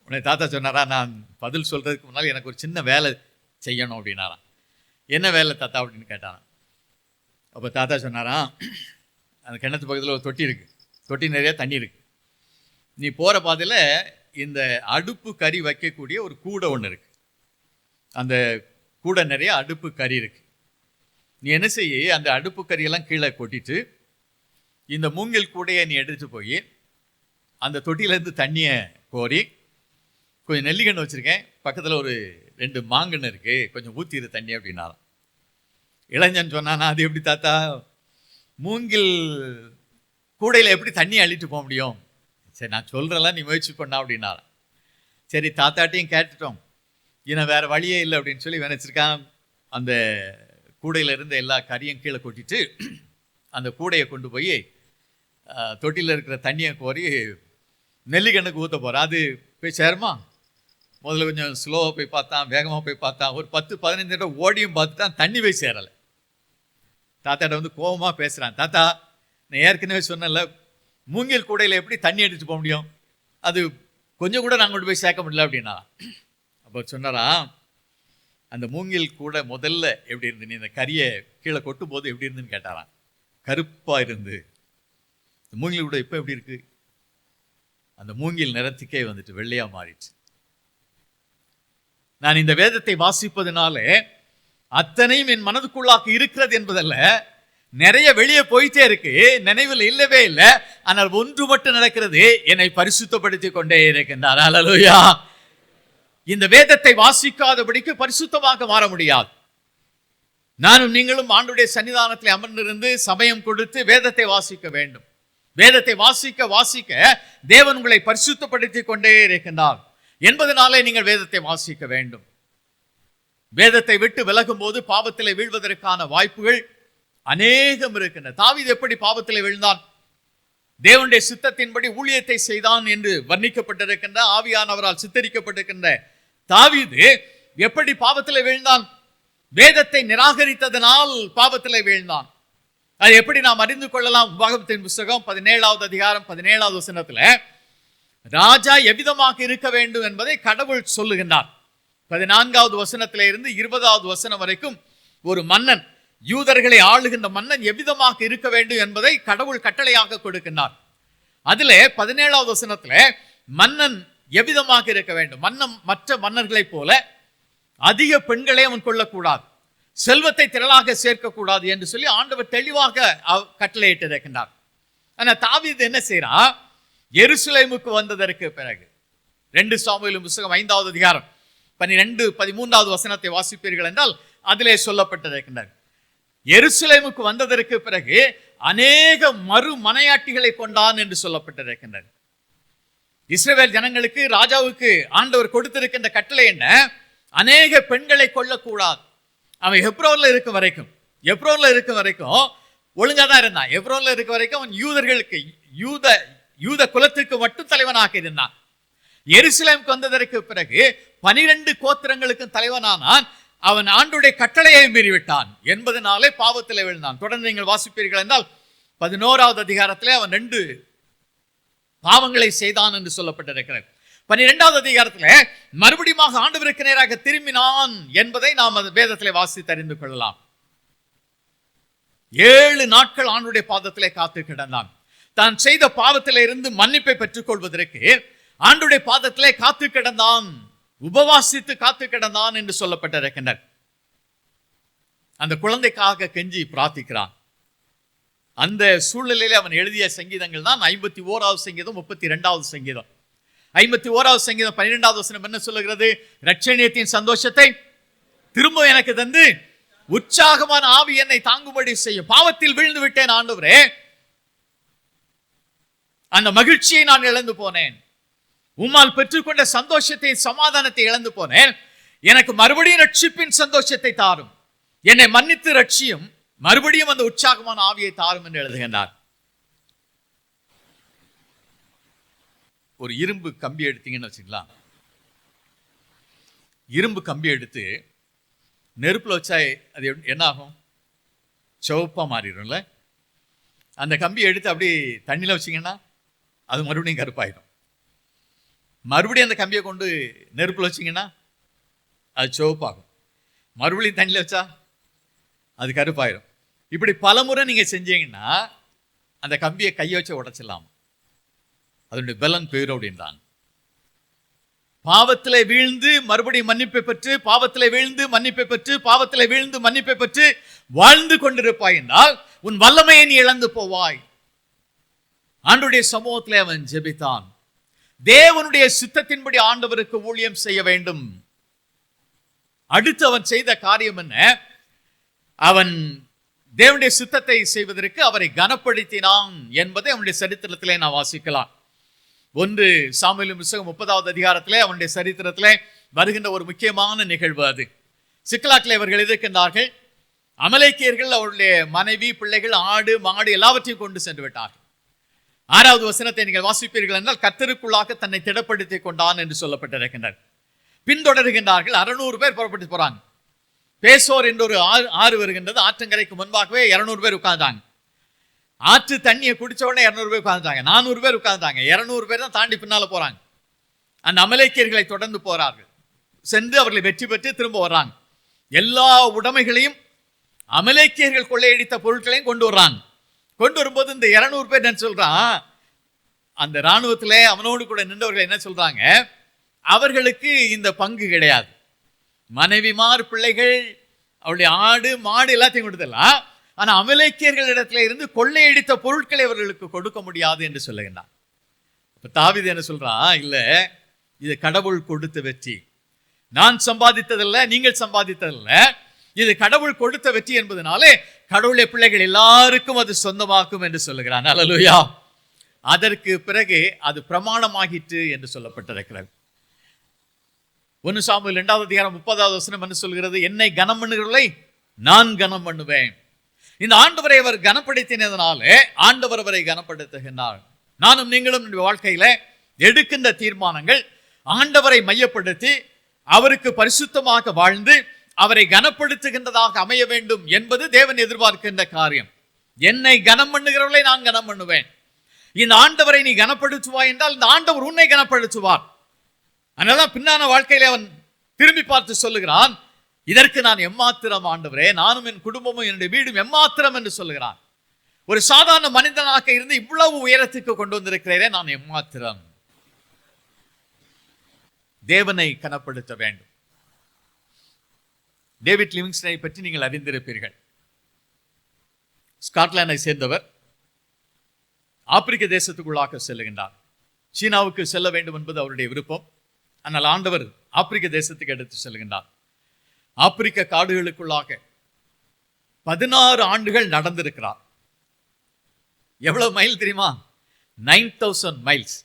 உடனே தாத்தா சொன்னாரா, நான் பதில் சொல்கிறதுக்கு முன்னால் எனக்கு ஒரு சின்ன வேலை செய்யணும் அப்படின்னாரான். என்ன வேலை தாத்தா அப்படின்னு கேட்டான். அப்போ தாத்தா சொன்னாரான், அந்த கிணத்து பக்கத்தில் ஒரு தொட்டி இருக்குது, தொட்டி நிறைய தண்ணி இருக்குது. நீ போகிற பாதையில் இந்த அடுப்பு கறி வைக்கக்கூடிய ஒரு கூடை ஒன்று இருக்குது. அந்த கூடை நிறைய அடுப்பு கறி இருக்குது. நீ என்ன செய்ய, அந்த அடுப்பு கறியெல்லாம் கீழே கொட்டிட்டு இந்த மூங்கில் கூடையை நீ எடுத்துகிட்டு போய் அந்த தொட்டியிலேருந்து தண்ணியை கோரி, கொஞ்சம் நெல்லிக்கண்ணு வச்சுருக்கேன், பக்கத்தில் ஒரு 2 மாங்கன்று இருக்குது, கொஞ்சம் ஊற்றிடு தண்ணி அப்படின்னாராம். இளைஞன் சொன்னானா, அது எப்படி தாத்தா, மூங்கில் கூடையில் எப்படி தண்ணி அள்ளிட்டு போக முடியும்? சரி, நான் சொல்கிறேன்லாம், நீ முயற்சி பண்ணா அப்படின்னாராம். சரி, தாத்தாட்டையும் கேட்டுட்டோம், இன்னும் வேறு வழியே இல்லை அப்படின்னு சொல்லி நினச்சிருக்கான். அந்த கூடையில் இருந்த எல்லா கறியும் கீழே கொட்டிட்டு அந்த கூடையை கொண்டு போய் தொட்டியில் இருக்கிற தண்ணியை கோரி நெல்லிக்கண்ணுக்கு ஊற்ற போகிறான். அது போய் சேருமா? முதல்ல கொஞ்சம் ஸ்லோவாக போய் பார்த்தான், வேகமாக போய் பார்த்தான், ஒரு 10-15 தடவை ஓடியும் பார்த்துட்டான், தண்ணி போய் சேரலை. தாத்தாட்ட வந்து கோபமாக பேசுகிறான். தாத்தா, நான் ஏற்கனவே சொன்னேன்ல, மூங்கில் கூடையில் எப்படி தண்ணி எடுத்துட்டு போக முடியும்? அது கொஞ்சம் கூட நாங்கள் கொண்டு போய் சேர்க்க முடியல அப்படின்னா. அப்போ சொன்னாரா, அந்த மூங்கில் கூடை முதல்ல எப்படி இருந்து, நீ இந்த கறியை கீழே கொட்டும் போது எப்படி இருந்துன்னு கேட்டாரான். கருப்பாக இருந்து. மூங்கில் கூடை இப்போ எப்படி இருக்கு? அந்த மூங்கில் நிறத்துக்கே வந்துட்டு வெள்ளையாக மாறிடுச்சு. நான் இந்த வேதத்தை வாசிப்பதனாலே அத்தனையும் என் மனதுக்குள்ளாக இருக்கிறது என்பதல்ல, நிறைய வெளியே போயிட்டே இருக்கு, நினைவில் இல்லவே இல்லை. ஆனால் ஒன்று மட்டும் நடக்கிறது, என்னை பரிசுத்தப்படுத்தி கொண்டே இருக்கின்றார். அல்லேலூயா. இந்த வேதத்தை வாசிக்காதபடிக்கு பரிசுத்தமாக மாற முடியாது. நானும் நீங்களும் ஆண்டவருடைய சன்னிதானத்தில் அமர்ந்திருந்து சமயம் கொடுத்து வேதத்தை வாசிக்க வேண்டும். வேதத்தை வாசிக்க வாசிக்க தேவன் உங்களை பரிசுத்தப்படுத்தி கொண்டே இருக்கின்றார் என்பதனாலே நீங்கள் வேதத்தை வாசிக்க வேண்டும். வேதத்தை விட்டு விலகும் போது பாவத்திலே வீழ்வதற்கான வாய்ப்புகள் அநேகம் இருக்கின்றன. தாவீது எப்படி பாவத்திலே விழுந்தான்? தேவனுடைய சித்தத்தின்படி ஊழியத்தை செய்தான் என்று வர்ணிக்கப்பட்டிருக்கின்ற, ஆவியானவரால் சித்தரிக்கப்பட்டிருக்கின்ற தாவீது எப்படி பாவத்திலே வீழ்ந்தான்? வேதத்தை நிராகரித்ததனால் பாவத்திலே வீழ்ந்தான். அது எப்படி நாம் அறிந்து கொள்ளலாம்? உபாகமத்தின் புத்தகம் 17வது அதிகாரம் 17வது வசனத்துல ராஜா எவ்விதமாக இருக்க வேண்டும் என்பதை கடவுள் சொல்லுகின்றார். 14வது வசனத்திலே இருந்து 20வது வசனம் வரைக்கும் ஒரு மன்னன், யூதர்களை ஆளுகின்ற மன்னன் எவ்விதமாக இருக்க வேண்டும் என்பதை கடவுள் கட்டளையாக கொடுக்கின்றார். அதிலே 17வது வசனத்துல மன்னன் எவ்விதமாக இருக்க வேண்டும், மன்னன் மற்ற மன்னர்களைப் போல அதிக பெண்களை அவன் கொள்ளக்கூடாது, செல்வத்தை திரளாக சேர்க்கக்கூடாது என்று சொல்லி ஆண்டவர் தெளிவாக கட்டளையிட்டு இருக்கின்றார். ஆனால் தாவீது என்ன செய்யறான்? எருசலேமுக்கு வந்ததற்கு பிறகு 2 சாமுவேல் புத்தகம் 5வது அதிகாரம் 12-13வது வசனத்தை வாசிப்பீர்கள் என்றால் அதிலே சொல்லப்பட்டிருக்கின்றார். எருசலேமுக்கு வந்ததற்கு பிறகு அநேக மறு மனையாட்டிகளை கொண்டான் என்று சொல்லப்பட்டிருக்கின்றது. இஸ்ரவேல் ஜனங்களுக்கு ராஜாவுக்கு ஆண்டவர் கொடுத்திருக்கின்ற கட்டளை என்ன? அநேக பெண்களை கொள்ளக்கூடாது. அவன் எப்ரோன்ல இருக்க வரைக்கும் ஒழுங்கா தான் இருந்தான். எப்ரோன்ல இருக்க வரைக்கும் அவன் யூதர்களுக்கு யூத குலத்திற்கு மட்டும் தலைவனாக இருந்தான். எருசலேமுக்கு வந்ததற்கு பிறகு 12 கோத்திரங்களுக்கு தலைவனானான். அவன் ஆண்டுடைய கட்டளையை மீறிவிட்டான் என்பதனாலே பாவத்திலே விழுந்தான். தொடர்ந்து நீங்கள் வாசிப்பீர்கள் என்றால் 11வது அதிகாரத்திலே அவன் 2 பாவங்களை செய்தான் என்று சொல்லப்பட்டிருக்கிறது. 12வது அதிகாரத்திலே மறுபடியும் ஆண்டவருக்கு நேராக திரும்பினான் என்பதை நாம் வேதத்திலே வாசித்து அறிந்து கொள்ளலாம். 7 நாட்கள் ஆண்டுடைய பாதத்திலே காத்து கிடந்தான். தான் செய்த பாவத்திலே இருந்து மன்னிப்பை பெற்றுக் கொள்வதற்கு ஆண்டுடைய பாதத்திலே காத்து கிடந்தான், உபவாசித்து காத்து கிடந்தான் என்று சொல்லப்பட்டிருக்கின்றார். அந்த குழந்தைக்காக கெஞ்சி பிரார்த்திக்கிறான். அந்த சூழ்நிலையில அவன் எழுதிய சங்கீதங்கள் தான் 51வது சங்கீதம், 32வது சங்கீதம். 51வது சங்கீதம் 12வது வசனம் என்ன சொல்லுகிறது? இரட்சணியத்தின் சந்தோஷத்தை திரும்ப எனக்கு தந்து உற்சாகமான ஆவி என்னை தாங்கும்படி செய்யும். பாவத்தில் விழுந்து விட்டேன் ஆண்டவரே, அந்த மகிழ்ச்சியை நான் இழந்து போனேன். உம்மால் பெற்றுக்கொண்ட சந்தோஷத்தை, சமாதானத்தை இழந்து போனேன். எனக்கு மறுபடியும் ரட்சிப்பின் சந்தோஷத்தை தாரும், என்னை மன்னித்து ரட்சியும், மறுபடியும் அந்த உற்சாகமான ஆவியை தாரும் என்று எழுதுகின்றார். ஒரு இரும்பு கம்பி எடுத்தீங்கன்னு வச்சுக்கலாம். இரும்பு கம்பி எடுத்து நெருப்புல வச்சா அது என்ன ஆகும்? சிவப்பா மாறிடும்ல. அந்த கம்பியை எடுத்து அப்படி தண்ணியில வச்சிங்கன்னா அது மறுபடியும் கருப்பாயிடும். மறுபடியும் அந்த கம்பியை கொண்டு நெருப்புல வச்சிங்கன்னா அது சிவப்பாகும். மறுபடியும் தண்ணியில் வச்சா அது கருப்பாயிடும். இப்படி பல முறை நீங்கள் செஞ்சீங்கன்னா அந்த கம்பியை கையை வச்சு உடைச்சிடலாம். அதனுடைய பலன் பேர் அப்படின்றாங்க. பாவத்திலே வீழ்ந்து மறுபடியும் மன்னிப்பை பெற்று, பாவத்திலே வீழ்ந்து மன்னிப்பை பெற்று, பாவத்திலே வீழ்ந்து மன்னிப்பை பெற்று வாழ்ந்து கொண்டிருப்பாய் என்றால் உன் வல்லமையை நீ இழந்து போவாய். ஆண்டவருடைய சமூகத்திலே அவன் ஜெபித்தான். தேவனுடைய சித்தத்தின்படி ஆண்டவருக்கு ஊழியம் செய்ய வேண்டும். அடுத்து அவன் செய்த காரியம் என்ன? அவன் தேவனுடைய சித்தத்தை செய்வதற்கு அவரை கனப்படுத்தினான் என்பதை அவனுடைய சரித்திரத்திலே நான் வாசிக்கலாம். 1 சாமுவேலின் புத்தகம் 30வது அதிகாரத்திலே அவனுடைய சரித்திரத்திலே வருகின்ற ஒரு முக்கியமான நிகழ்வு அது. சிக்லாக்கில் அவர்கள் இருக்கின்றார்கள். அமலேக்கியர்கள் அவருடைய மனைவி, பிள்ளைகள், ஆடு, மாடு எல்லாவற்றையும் கொண்டு சென்று விட்டார்கள். 6வது வசனத்தை நீங்கள் வாசிப்பீர்கள் என்றால் கர்த்தருக்குள்ளாக தன்னை திடப்படுத்திக் கொண்டான் என்று சொல்லப்பட்டிருக்கின்றார். பின்தொடர்கின்றார்கள். 600 பேர் புறப்பட்டு போறாங்க. பேசோர் என்ற ஒரு ஆறு வருகின்றது. ஆற்றங்கரைக்கு முன்பாகவே 200 பேர் உட்கார்ந்தாங்க. ஆற்று தண்ணியை குடிச்ச உடனே 200 பேர் உட்கார்ந்தாங்க. 400 பேர் உட்கார்ந்தாங்க. 200 பேர் தான் தாண்டி பின்னால போறாங்க. அந்த அமலேக்கியர்களை தொடர்ந்து போறார்கள். சென்று அவர்களை வெற்றி பெற்று திரும்ப வர்றாங்க. எல்லா உடைமைகளையும், அமலேக்கியர்கள் கொள்ளையடித்த பொருட்களையும் கொண்டு வர்றாங்க. கொண்டு வரும்போது இந்த 200 பேர் என்ன சொல்றான், அந்த இராணுவத்திலே அவனோடு கூட நின்றவர்கள் என்ன சொல்றாங்க, அவர்களுக்கு இந்த பங்கு கிடையாது. மனைவிமார், பிள்ளைகள், அவருடைய ஆடு, மாடு எல்லாத்தையும் கொடுத்துடலாம். ஆனா அமலேக்கியர்கள் இடத்துல இருந்து கொள்ளையடித்த பொருட்களை அவர்களுக்கு கொடுக்க முடியாது என்று சொல்லுகிறான். இப்ப தாவீது என்ன சொல்றான், இல்ல இது கடவுள் கொடுத்த வெற்றி, நான் சம்பாதித்ததல்ல, நீங்கள் சம்பாதித்ததல்ல, இது கடவுள் கொடுத்த வெற்றி என்பதனாலே கடவுளுடைய பிள்ளைகள் எல்லாருக்கும் அது சொந்தமாக்கும் என்று சொல்லுகிறான். அல்லேலூயா. அதற்கு பிறகு அது பிரமாணமாகிற்று என்று சொல்லப்பட்டிருக்கிறது. 1 சாமுவேல் 2வது அதிகாரம் 30வது வசனம் என்ன சொல்கிறது, என்னை கனம் பண்ணுகிறவர்களை நான் கனம் பண்ணுவேன். இந்த ஆண்டவரை அவர் கனப்படுத்தினதனாலே ஆண்டவர் அவரை கனப்படுத்துகின்றார். நானும் நீங்களும் வாழ்க்கையில எடுக்கின்ற தீர்மானங்கள் ஆண்டவரை மையப்படுத்தி அவருக்கு பரிசுத்தமாக வாழ்ந்து அவரை கனப்படுத்துகின்றதாக அமைய வேண்டும் என்பது தேவன் எதிர்பார்க்கின்ற காரியம். என்னை கனம் பண்ணுகிறவர்களை நான் கனம் பண்ணுவேன். இந்த ஆண்டவரை நீ கனப்படுத்துவாய் என்றால் இந்த ஆண்டவர் உன்னை கனப்படுத்துவார். அதனால பின்னான வாழ்க்கையில அவன் திரும்பி பார்த்து சொல்லுகிறான், இதற்கு நான் எம்மாத்திரம் ஆண்டவரே, நானும் என் குடும்பமும் என்னுடைய வீடும் எம்மாத்திரம் என்று சொல்லுகிறான். ஒரு சாதாரண மனிதனாக இருந்து இவ்வளவு உயரத்துக்கு கொண்டு வந்திருக்கிறேன், நான் எம்மாத்திரம். தேவனை கனப்படுத்த வேண்டும். டேவிட் லிவிங்ஸ்டனை பற்றி நீங்கள் அறிந்திருப்பீர்கள். ஸ்காட்லாண்டை சேர்ந்தவர். ஆப்பிரிக்க தேசத்துக்குள்ளாக செல்லுகின்றார். சீனாவுக்கு செல்ல வேண்டும் என்பது அவருடைய விருப்பம். ஆனால் ஆண்டவர் ஆப்பிரிக்க தேசத்துக்கு எடுத்து செல்கின்றார். ஆப்பிரிக்க காடுகளுக்குள்ளாக 16 ஆண்டுகள் நடந்திருக்கிறார். எவ்வளவு மைல் தெரியுமா? 9000 மைல்ஸ்,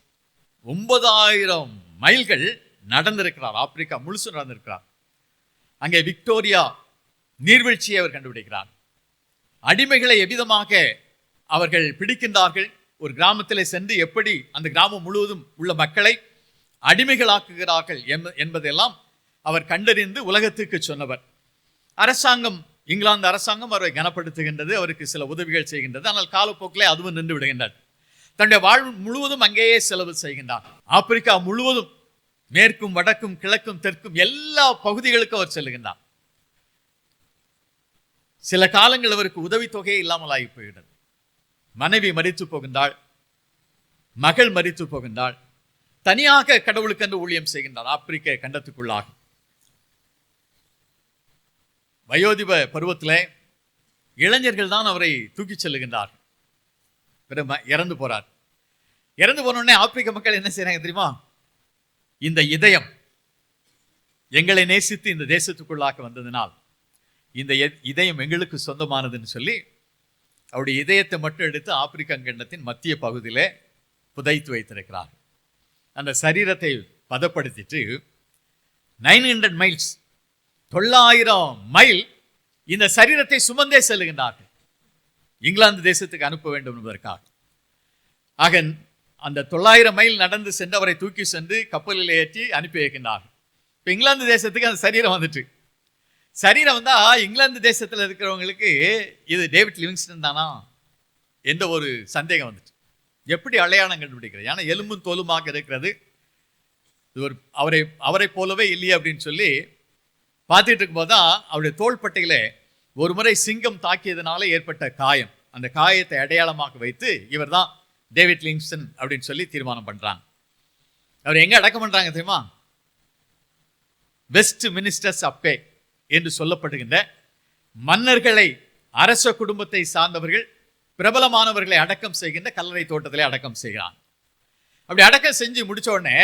9000 மைல்கள் நடந்திருக்கிறார். ஆப்பிரிக்கா முழுசு நடந்திருக்கிறார். அங்கே விக்டோரியா நீர்வீழ்ச்சியை அவர் கண்டுபிடிக்கிறார். அடிமைகளை எவ்விதமாக அவர்கள் பிடிக்கின்றார்கள், ஒரு கிராமத்தில் சென்று எப்படி அந்த கிராமம் முழுவதும் உள்ள மக்களை அடிமைகளாக்குகிறார்கள் என்பதெல்லாம் அவர் கண்டறிந்து உலகத்துக்கு சொன்னவர். அரசாங்கம், இங்கிலாந்து அரசாங்கம் அவரை கனப்படுத்துகின்றது, அவருக்கு சில உதவிகள் செய்கின்றது. ஆனால் காலப்போக்கிலே அதுவும் நின்று விடுகின்றது. தன்னுடைய வாழ்வு முழுவதும் அங்கேயே செலவு செய்கின்றார். ஆப்பிரிக்கா முழுவதும், மேற்கும் வடக்கும் கிழக்கும் தெற்கும் எல்லா பகுதிகளுக்கும் அவர் செல்லுகின்றார். சில காலங்கள் அவருக்கு உதவித்தொகையே இல்லாமல் ஆகி போகிறது. மனைவி மரித்து போகின்றாள், மகள் மரித்து போகின்றாள். தனியாக கடவுளுக்கென்று ஊழியம் செய்கின்றார் ஆப்பிரிக்க கண்டத்துக்குள்ளாக. வயோதிப பருவத்தில் இளைஞர்கள் தான் அவரை தூக்கிச் செல்லுகின்றார். இறந்து போறார். இறந்து போனோடனே ஆப்பிரிக்க மக்கள் என்ன செய்யறாங்க தெரியுமா? இந்த இதயம் எங்களை நேசித்து இந்த தேசத்துக்குள்ளாக வந்ததினால் இந்த இதயம் எங்களுக்கு சொந்தமானதுன்னு சொல்லி அவருடைய இதயத்தை மட்டும் எடுத்து ஆப்பிரிக்க கண்டத்தின் மத்திய பகுதியிலே புதைத்து வைத்திருக்கிறார். அந்த சரீரத்தை பதப்படுத்திட்டு 900 மைல்ஸ் 900 மைல் இந்த சரீரத்தை சுமந்தே செல்லுகின்றார்கள், இங்கிலாந்து தேசத்துக்கு அனுப்ப வேண்டும் என்பதற்காக. ஆக அந்த 900 மைல் நடந்து சென்று அவரை தூக்கி சென்று கப்பலில் ஏற்றி அனுப்பி வைக்கின்றார்கள். இப்போ இங்கிலாந்து தேசத்துக்கு அந்த சரீரம் வந்துட்டு, சரீரம் வந்தா இங்கிலாந்து தேசத்தில் இருக்கிறவங்களுக்கு இது டேவிட் லிவிங்ஸ்டன் தானா என்ற ஒரு சந்தேகம் வந்துட்டு. எப்படி அடையாளம் கண்டுபிடிக்கிறது? ஏன்னா எலும்பும் தோலுமாக இருக்கிறது, இது ஒரு அவரை போலவே இல்லையே அப்படின்னு சொல்லி பார்த்துட்டு இருக்கும்போது தான் அவருடைய தோள்பட்டையில ஒரு முறை சிங்கம் தாக்கியதுனால ஏற்பட்ட காயம், அந்த காயத்தை அடையாளமாக வைத்து இவர் தான் டேவிட் லிவிங்ஸ்டன் அப்படின்னு சொல்லி தீர்மானம் பண்றாங்க. அவர் எங்க அடக்கம் பண்றாங்க தெரியுமா? வெஸ்ட் மினிஸ்டர்ஸ் அப்பே என்று சொல்லப்படுகின்ற மன்னர்களை, அரச குடும்பத்தை சார்ந்தவர்கள், பிரபலமானவர்களை அடக்கம் செய்கின்ற கல்லறை தோட்டத்திலே அடக்கம் செய்கிறான். அப்படி அடக்கம் செஞ்சு முடிச்ச உடனே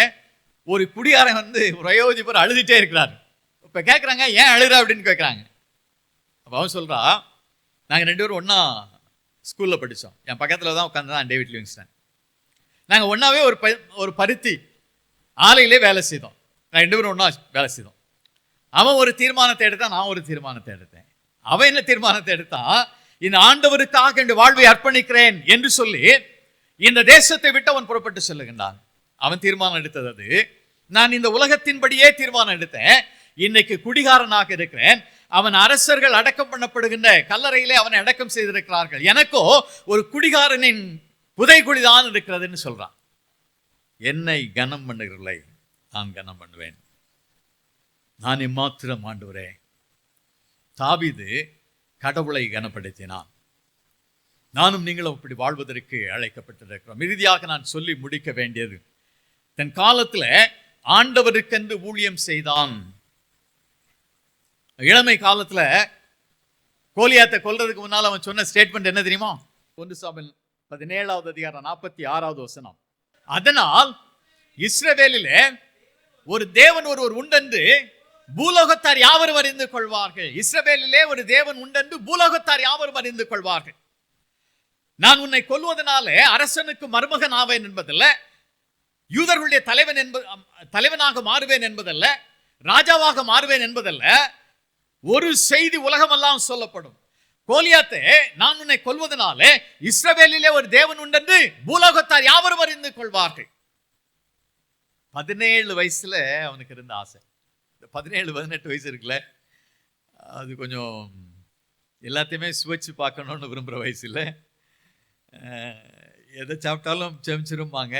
ஒரு குடியாரன் வந்து வயோதிபர் அழுதுட்டே இருக்கிறார். இப்ப கேட்குறாங்க, ஏன் அழுற அப்படின்னு கேட்குறாங்க. அப்போ அவன் சொல்றா, நாங்கள் 2 பேரும் ஒன்றா ஸ்கூலில் படித்தோம், என் பக்கத்தில் தான் உட்காந்து தான் டேவிட் லிவிங்ஸ்டன். நாங்கள் ஒன்றாவே ஒரு பருத்தி ஆலையிலே வேலை செய்தோம், நான் 2 பேரும் ஒன்றா வேலை செய்தோம். அவன் ஒரு தீர்மானத்தை எடுத்தான், நான் ஒரு தீர்மானத்தை எடுத்தேன். அவன் என்ன தீர்மானத்தை எடுத்தான்? இந்த ஆண்டவருக்காக என் வாழ்வை அர்ப்பணிக்கிறேன் என்று சொல்லி இந்த தேசத்தை விட்டு அவன் புறப்பட்டு செல்லுகின்றான். அவன் தீர்மானம் எடுத்தது அது. நான் இந்த உலகத்தின்படியே தீர்மானம் எடுத்தேன், இன்னைக்கு குடிகாரனாக இருக்கிறேன். அவன் அரசர்கள் அடக்கம் பண்ணப்படுகின்ற கல்லறையிலே அவனை அடக்கம் செய்திருக்கிறார்கள், எனக்கோ ஒரு குடிகாரனின் புதைகுழிதான் இருக்கிறதுன்னு சொல்றான். என்னை கனம் பண்ணுகிறீர்களே, நான் கனம் பண்ணுவேன், நான் இம்மாத்திரம் ஆண்டவரே. தாவீது கடவுளை கனப்படுத்தினான். நானும் நீங்களும் அப்படி வாழ்வதற்கு அழைக்கப்பட்டிருக்கிறோம். இறுதியாக நான் சொல்லி முடிக்க வேண்டியது, தன் காலத்தில் ஆண்டவருக்கென்று ஊழியம் செய்தான். இளமை காலத்தில் கோலியாத்தை கொல்றதுக்கு முன்னால் அவன் சொன்ன ஸ்டேட்மெண்ட் என்ன தெரியுமா? 1 சாமுவேல் 17வது அதிகாரம் 46வது வசனம். அதனால் இஸ்ரவேலிலே ஒரு தேவன் ஒருவர் உண்டென்று பூலோகத்தார் யாவரும் அறிந்து கொள்வார்கள். இஸ்ரவேலிலே ஒரு தேவன் உண்டென்று பூலோகத்தார் யாவரும் அறிந்து கொள்வார்கள். நான் உன்னை கொல்வதனாலே அரசனுக்கு மருமகன் ஆவேன் என்பதல்ல, யூதர்களுடைய தலைவனாக மாறுவேன் என்பதல்ல, ராஜாவாக மாறுவேன் என்பதல்ல, ஒரு செய்தி உலகமெல்லாம் சொல்லப்படும். கோலியாத்தே, நான் உன்னை கொல்வதனாலே இஸ்ரவேலிலே ஒரு தேவன் உண்டென்று பூலோகத்தார் யாவரும் அறிந்து கொள்வார்கள். 17 வயசுல அவனுக்கு இருந்த ஆசை. 17-18 வயசு இருக்குல்ல, அது கொஞ்சம் எல்லாத்தையுமே சுவைச்சு பார்க்கணும்னு விரும்புகிற வயசு இல்லை. எதை சாப்பிட்டாலும் செமிச்சிருப்பாங்க,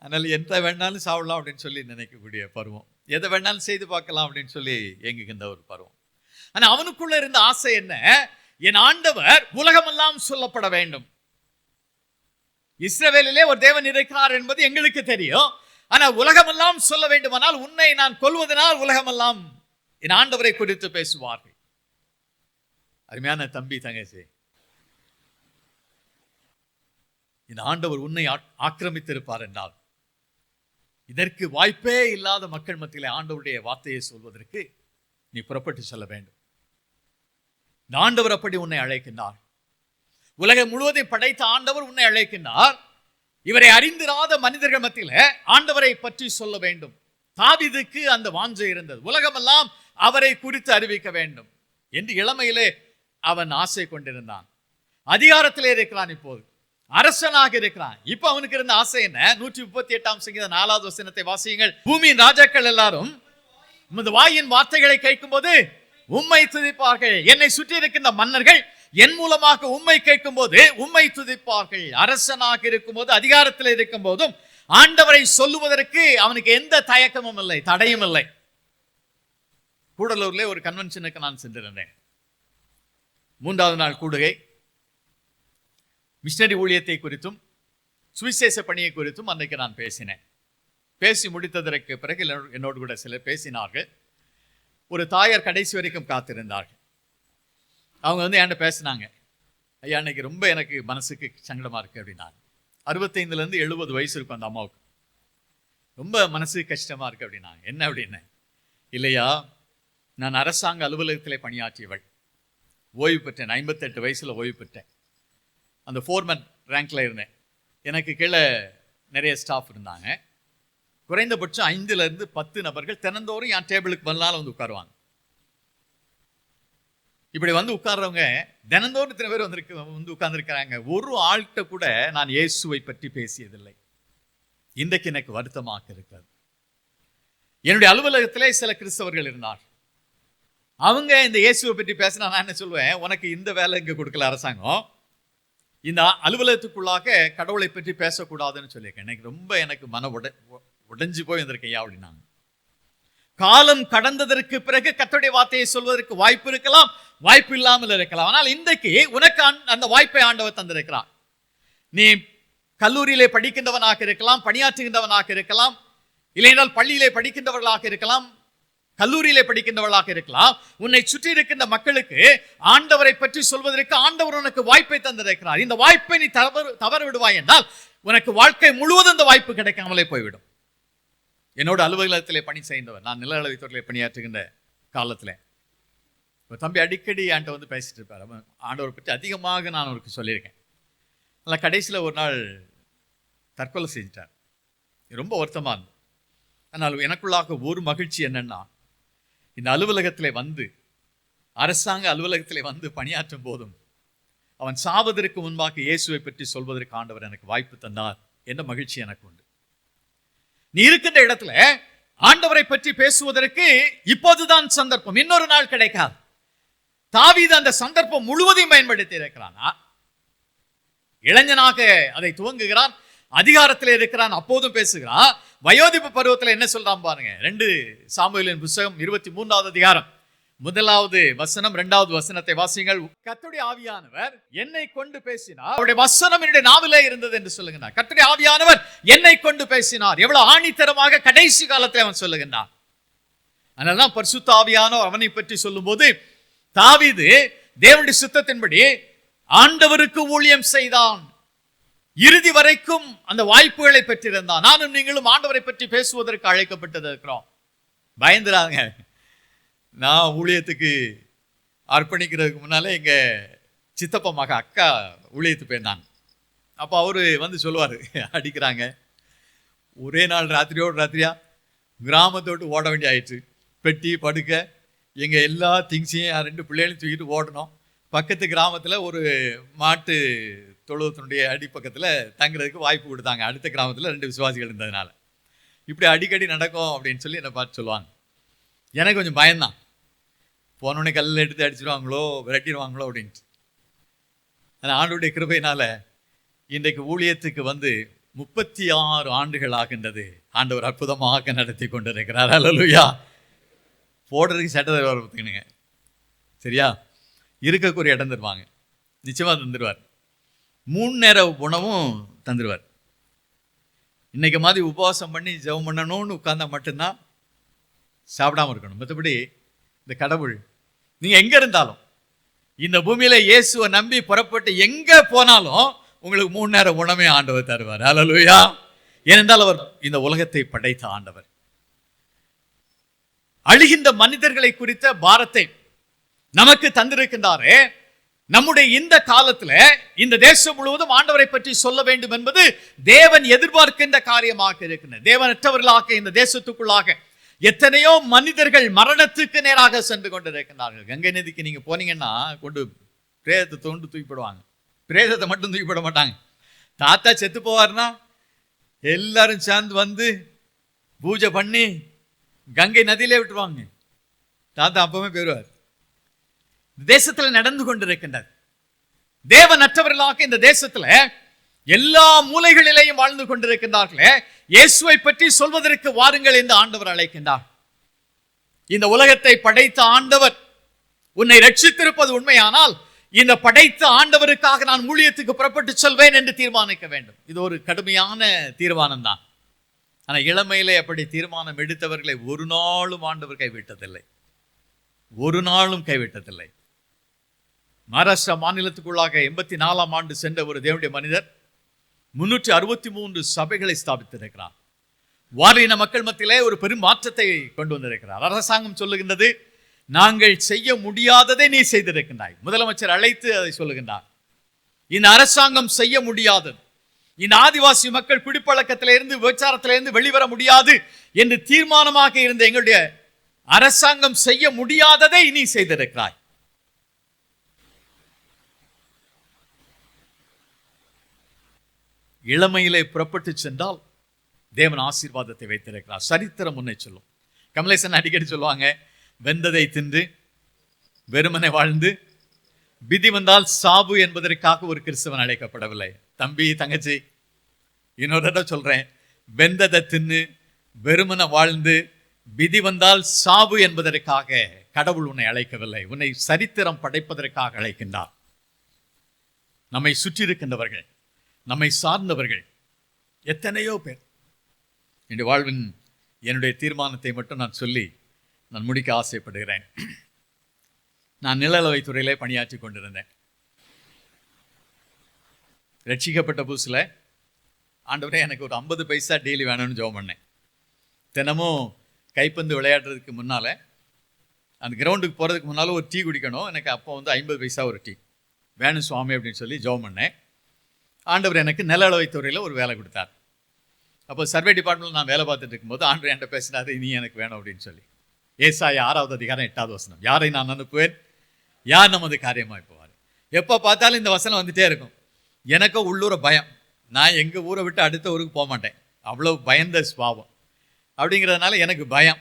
அதனால் எந்த வேணாலும் சாப்பிடலாம் அப்படின்னு சொல்லி நினைக்கக்கூடிய பருவம், எதை வேணாலும் செய்து பார்க்கலாம் அப்படின்னு சொல்லி எங்குகின்ற ஒரு பருவம். ஆனால் அவனுக்குள்ள இருந்த ஆசை என்ன? என் ஆண்டவர் உலகமெல்லாம் சொல்லப்பட வேண்டும். இஸ்ரவேலிலே ஒரு தேவன் இருக்கிறார் என்பது எங்களுக்கு தெரியும், ஆனால் உலகமெல்லாம் சொல்ல வேண்டுமானால் உன்னை நான் கொல்வதனால் உலகமெல்லாம் என் ஆண்டவரை குறித்து பேசுவார்கள். அருமையான தம்பி தங்கச்சி, இந்த ஆண்டவர் உன்னை ஆக்கிரமித்திருப்பார் என்றால், இதற்கு வாய்ப்பே இல்லாத மக்கள் மத்தியிலே ஆண்டவருடைய வார்த்தையை சொல்வதற்கு நீ புறப்பட்டு செல்ல வேண்டும். இந்த ஆண்டவர் அப்படி உன்னை அழைக்கின்றார். உலகம் முழுவதையும் படைத்த ஆண்டவர் உன்னை அழைக்கின்றார். இவரை அறிந்திராத மனிதர்கள் மத்தியில ஆண்டவரை பற்றி சொல்ல வேண்டும். தாவீதுக்கு அந்த வாஞ்சை இருந்தது, உலகமெல்லாம் அவரை குறித்து அறிவிக்க வேண்டும் என்று இளமையிலே அவன் ஆசை கொண்டிருந்தான். அதிகாரத்திலே இருக்கிறான். இப்போது அரசனாக இருக்கிறான். இப்ப அவனுக்கு இருந்த ஆசை என்ன? 138ஆம் சங்கீதம் 4வது வசனத்தை வாசியுங்கள். பூமியின் ராஜாக்கள் எல்லாரும் உமது வாயின் வார்த்தைகளை கேட்கும் போது உம்மை துதிப்பார்கள். என்னை சுற்றி இருக்கின்ற மன்னர்கள் என் மூலமாக உம்மை கேட்கும் போது உம்மை துதிப்பார்கள். அரசனாக இருக்கும் போது, அதிகாரத்தில் இருக்கும் போதும் ஆண்டவரை சொல்லுவதற்கு அவனுக்கு எந்த தயக்கமும் இல்லை, தடையும் இல்லை. கூடலூர்ல ஒரு கன்வென்ஷனுக்கு நான் சென்றிருந்தேன். 3வது நாள் கூடுகை. மிஷனரி ஊழியத்தை குறித்தும் சுவிசேஷ பணியை குறித்தும் அன்றைக்கு நான் பேசினேன். பேசி முடித்ததற்கு பிறகு என்னோடு கூட சிலர் பேசினார்கள். ஒரு தாயார் கடைசி வரைக்கும் காத்திருந்தார்கள். அவங்க என்கிட்ட பேசினாங்க, ஐயா அன்னைக்கு ரொம்ப எனக்கு மனசுக்கு சங்கடமா இருக்கு அப்படின்னாங்க. 65லேருந்து 70 வயசு இருக்கும் அந்த அம்மாவுக்கு. ரொம்ப மனசு கஷ்டமா இருக்கு அப்படின்னாங்க. என்ன அப்படின்னு? இல்லையா, நான் அரசாங்க அலுவலகத்திலே பணியாற்றியவள், ஓய்வு பெற்றேன். 58 வயசுல ஓய்வு பெற்றேன். அந்த ஃபோர்மேன் ரேங்க்ல இருந்தேன். எனக்கு கீழே நிறைய ஸ்டாஃப் இருந்தாங்க. குறைந்தபட்சம் 5லேருந்து 10 நபர்கள் தினந்தோறும் என் டேபிளுக்கு முன்னால் உட்காருவாங்க. இப்படி உட்கார்றவங்க தினந்தோறும் இத்தனை பேர் உட்கார்ந்துருக்கிறாங்க. ஒரு ஆள்கிட்ட கூட நான் இயேசுவை பற்றி பேசியதில்லை. இன்றைக்கு எனக்கு வருத்தமாக இருக்கிறது. என்னுடைய அலுவலகத்திலே சில கிறிஸ்தவர்கள் இருந்தார். அவங்க இந்த இயேசுவை பற்றி பேசினா நான் என்ன சொல்வேன், உனக்கு இந்த வேலை இங்கே கொடுக்கல அரசாங்கம், இந்த அலுவலகத்துக்குள்ளாக கடவுளை பற்றி பேசக்கூடாதுன்னு சொல்லியிருக்கேன். எனக்கு மன உடைஞ்சு போய் வந்திருக்கையா அப்படின்னாங்க. காலம் கடந்ததற்கு பிறகு கர்த்தருடைய வார்த்தையை சொல்வதற்கு வாய்ப்பு இருக்கலாம், வாய்ப்பு இல்லாமல் இருக்கலாம். ஆனால் இன்றைக்கு உனக்கு அந்த வாய்ப்பை ஆண்டவர் தந்திருக்கிறார். நீ கல்லூரியிலே படிக்கின்றவனாக இருக்கலாம், பணியாற்றுகின்றவனாக இருக்கலாம், இல்லையென்றால் பள்ளியிலே படிக்கின்றவர்களாக இருக்கலாம், கல்லூரியிலே படிக்கின்றவர்களாக இருக்கலாம். உன்னை சுற்றி இருக்கின்ற மக்களுக்கு ஆண்டவரை பற்றி சொல்வதற்கு ஆண்டவர் உனக்கு வாய்ப்பை தந்திருக்கிறார். இந்த வாய்ப்பை நீ தவறு விடுவாய் என்றால் உனக்கு வாழ்க்கை முழுவதும் இந்த வாய்ப்பு கிடைக்காமலே போய்விடும். என்னோட அலுவலகத்திலே பணி செய்தவர், நான் நில அளவைத்துறையிலே பணியாற்றுகின்ற காலத்தில் ஒரு தம்பி அடிக்கடி என்கிட்ட பேசிட்டு இருப்பார். ஆண்டவரை பற்றி அதிகமாக நான் அவருக்கு சொல்லியிருக்கேன். அதில் கடைசியில் ஒரு நாள் தற்கொலை செஞ்சிட்டார். ரொம்ப வருத்தமாக இருந்தது. ஆனால் எனக்குள்ளாக ஒரு மகிழ்ச்சி என்னன்னா, இந்த அலுவலகத்திலே அரசாங்க அலுவலகத்திலே பணியாற்றும் போதும் அவன் சாவதற்கு முன்பாக இயேசுவை பற்றி சொல்வதற்கு ஆண்டவர் எனக்கு வாய்ப்பு தந்தார் என்ற மகிழ்ச்சி எனக்கு உண்டு. நீ இருக்கின்ற இடத்துல ஆண்டவரை பற்றி பேசுவதற்கு இப்போதுதான் சந்தர்ப்பம், இன்னொரு நாள் கிடைக்காது. தாவீது அந்த சந்தர்ப்பம் முழுவதையும் பயன்படுத்தி இருக்கிறான். இளைஞனாக அதை துவங்குகிறான், அதிகாரத்தில் இருக்கிறான், அப்போதும் பேசுகிறான். வயோதிப பருவத்தில் என்ன சொல்றான் பாருங்க. 2 சாமுவேலின் புத்தகம் 23வது அதிகாரம் 1வது வசனம் 2வது வசனத்தை வாசியுங்கள். கர்த்தருடைய ஆவியானவர் என்னை கொண்டு பேசினார், அவருடைய வசனம் என்னுடைய நாவிலே இருந்தது என்று சொல்லுகிறார். கர்த்தருடைய ஆவியானவர் என்னை கொண்டு பேசினார். எவ்வளவு ஆணித்தரமாக கடைசி காலத்தில் அவன் சொல்லுகின்றான். அதனால்தான் பரிசுத்த ஆவியானவர் அவனை பற்றி சொல்லும் போது, தாவீது தேவனுடைய சித்தத்தின்படி ஆண்டவருக்கு ஊழியம் செய்தான், இறுதி வரைக்கும் அந்த வாய்ப்புகளை பெற்றிருந்தான். நானும் நீங்களும் ஆண்டவரை பற்றி பேசுவதற்கு அழைக்கப்பட்டது இருக்கிறோம். பயந்துராங்க. நான் ஊழியத்துக்கு அர்ப்பணிக்கிறதுக்கு முன்னாலே எங்க சித்தப்பா மக அக்கா ஊழியத்துக்கு போயிருந்தாங்க. அப்போ அவரு சொல்லுவார், அடிக்கிறாங்க. ஒரே நாள் ராத்திரியோடு ராத்திரியா கிராமத்தோட்டு ஓட வேண்டிய ஆயிடுச்சு. பெட்டி படுக்க எங்கள் எல்லா திங்ஸையும் 2 பிள்ளைகளையும் தூக்கிட்டு ஓடணும். பக்கத்து கிராமத்தில் ஒரு மாட்டு தொழுவத்தினுடைய அடிப்பக்கத்தில் தங்குறதுக்கு வாய்ப்பு கொடுத்தாங்க. அடுத்த கிராமத்தில் 2 விசுவாசிகள் இருந்ததுனால இப்படி அடிக்கடி நடக்கும் அப்படின்னு சொல்லி என்னை பார்த்து சொல்லுவாங்க. எனக்கு கொஞ்சம் பயம்தான், போனோடனே கல்லில் எடுத்து அடிச்சிடுவாங்களோ விரட்டிடுவாங்களோ அப்படின்ட்டு. அந்த ஆண்டுடைய கிருபையினால இன்றைக்கு ஊழியத்துக்கு 36 ஆண்டுகள் ஆகின்றது. ஆண்டவர் அற்புதமாக நடத்தி கொண்டிருக்கிறார். அல்லேலூயா. போடுறதுக்கு சட்டை தருவார் பார்த்துக்கணுங்க, சரியா? இருக்கக்கு ஒரு இடம் தருவாங்க, நிச்சயமாக தந்துடுவார். 3 நேர உணவும் தந்துடுவார். இன்னைக்கு மாதிரி உபவாசம் பண்ணி ஜெபம் பண்ணணும்னு உட்கார்ந்தா மட்டும்தான் சாப்பிடாம இருக்கணும். மற்றபடி இந்த கடவுள் நீங்கள் எங்கே இருந்தாலும், இந்த பூமியில் இயேசுவை நம்பி புறப்பட்டு எங்கே போனாலும் உங்களுக்கு 3 நேர உணவே ஆண்டவர் தருவார். அல்லேலூயா. ஏனென்றால் அவர் இந்த உலகத்தை படைத்த ஆண்டவர். அழிகின்ற மனிதர்களை குறித்த பாரத்தை நமக்கு தந்திருக்கின்றாரே. நம்முடைய இந்த காலத்தில் இந்த தேசம் முழுவதும் ஆண்டவரை பற்றி சொல்ல வேண்டும் என்பது தேவன் எதிர்பார்க்கின்ற காரியமாக இருக்கின்றது. தேவனற்றவர்களாக இந்த தேசத்துக்குள்ளாக எத்தனையோ மனிதர்கள் மரணத்துக்கு நேராக சென்று கொண்டிருக்கிறார்கள். கங்கை நதிக்கு நீங்க போனீங்கன்னா கொண்டு பிரேதத்தை தோண்டு தூக்கிப்படுவாங்க. பிரேதத்தை மட்டும் தூக்கிப்பட மாட்டாங்க, தாத்தா செத்து போவார்னா எல்லாரும் சேர்ந்து வந்து பூஜை பண்ணி கங்கை நதியிலே விட்டுருவாங்க. தாத்தா அப்பவே போயிடுவார். தேசத்துல நடந்து கொண்டிருக்கின்றது. தேவனற்றவர்களாக இந்த தேசத்துல எல்லா மூலைகளிலேயும் வாழ்ந்து கொண்டிருக்கின்றார்களே, இயேசுவை பற்றி சொல்வதற்கு வாருங்கள் என்று ஆண்டவர் அழைக்கின்றார். இந்த உலகத்தை படைத்த ஆண்டவர் உன்னை ரட்சித்திருப்பது உண்மையானால் இந்த படைத்த ஆண்டவருக்காக நான் ஊழியத்துக்கு புறப்பட்டு செல்வேன் என்று தீர்மானிக்க வேண்டும். இது ஒரு கடுமையான தீர்மானம் தான். ஆனால் இளமையிலே அப்படி தீர்மானம் எடுத்தவர்களை ஒரு நாளும் ஆண்டவர் கைவிட்டதில்லை, ஒரு நாளும் கைவிட்டதில்லை. மகாராஷ்டிரா மாநிலத்துக்குள்ளாக 84ஆம் ஆண்டு சென்ற ஒரு தேவனுடைய மனிதர் 363 சபைகளை ஸ்தாபித்திருக்கிறார். வாரின மக்கள் மத்தியிலே ஒரு பெரும் மாற்றத்தை கொண்டு வந்திருக்கிறார். அரசாங்கம் சொல்லுகின்றது, நாங்கள் செய்ய முடியாததை நீ செய்திருக்கின்றாய். முதலமைச்சர் அழைத்து அதை சொல்லுகின்றார், இந்த அரசாங்கம் செய்ய முடியாதது, இந்த ஆதிவாசி மக்கள் குடிப்பழக்கத்திலிருந்து விபச்சாரத்திலிருந்து வெளிவர முடியாது என்று தீர்மானமாக இருந்த எங்களுடைய அரசாங்கம் செய்ய முடியாததை நீ செய்திருக்கிறாய். இளமையிலே புறப்பட்டு சென்றால் தேவன் ஆசீர்வாதத்தை வைத்திருக்கிறார். சரித்திரம் முன்னே சொல்லும். கமலேசன் அடிக்கடி சொல்லுவாங்க, வெந்ததை தின்று வெறுமனை வாழ்ந்து விதி வந்தால் சாபு என்பதற்காக ஒரு கிறிஸ்தவன் அழைக்கப்படவில்லை. தம்பி தங்கச்சி, இன்னொரு தடவை சொல்றேன், வெந்ததை தின்னு வெறுமனை வாழ்ந்து விதி வந்தால் சாபு என்பதற்காக கடவுள் உன்னை அழைக்கவில்லை. உன்னை சரித்திரம் படைப்பதற்காக அழைக்கின்றார். நம்மை சுற்றி இருக்கின்றவர்கள், நம்மை சார்ந்தவர்கள் எத்தனையோ பேர். என்னுடைய வாழ்வின் என்னுடைய தீர்மானத்தை மட்டும் நான் சொல்லி நான் முடிக்க ஆசைப்படுகிறேன். நான் நிழலவை துறையிலே பணியாற்றி கொண்டிருந்தேன். ரட்சிக்கப்பட்ட புதுசில் ஆண்டவரே எனக்கு ஒரு 50 பைசா டெய்லி வேணும்னு ஜெபம் பண்ணேன். தினமும் கைப்பந்து விளையாடுறதுக்கு முன்னால், அந்த கிரவுண்டுக்கு போகிறதுக்கு முன்னால் ஒரு டீ குடிக்கணும். எனக்கு அப்போ 50 பைசா ஒரு டீ வேணும் சுவாமி அப்படின்னு சொல்லி ஜெபம் பண்ணேன். ஆண்டவர் எனக்கு நிழலவை துறையில் ஒரு வேலை கொடுத்தார். அப்போ சர்வே டிபார்ட்மெண்ட்டில் நான் வேலை பார்த்துட்டு இருக்கும்போது ஆண்டவர் என்கிட்ட பேசினார், நீ எனக்கு வேணும் அப்படின்னு சொல்லி. ஏசாயா 6வது அதிகாரம் 8வது வசனம், யாரை நான் அனுப்புவேன், யார் நமது காரியமாய் போவார். எப்போ பார்த்தாலும் இந்த வசனம் வந்துட்டே இருக்கும். எனக்கும் உள்ளூர பயம். நான் எங்கள் ஊரை விட்டு அடுத்த ஊருக்கு போக மாட்டேன், அவ்வளோ பயந்த சுபாவம். அப்படிங்கிறதுனால எனக்கு பயம்.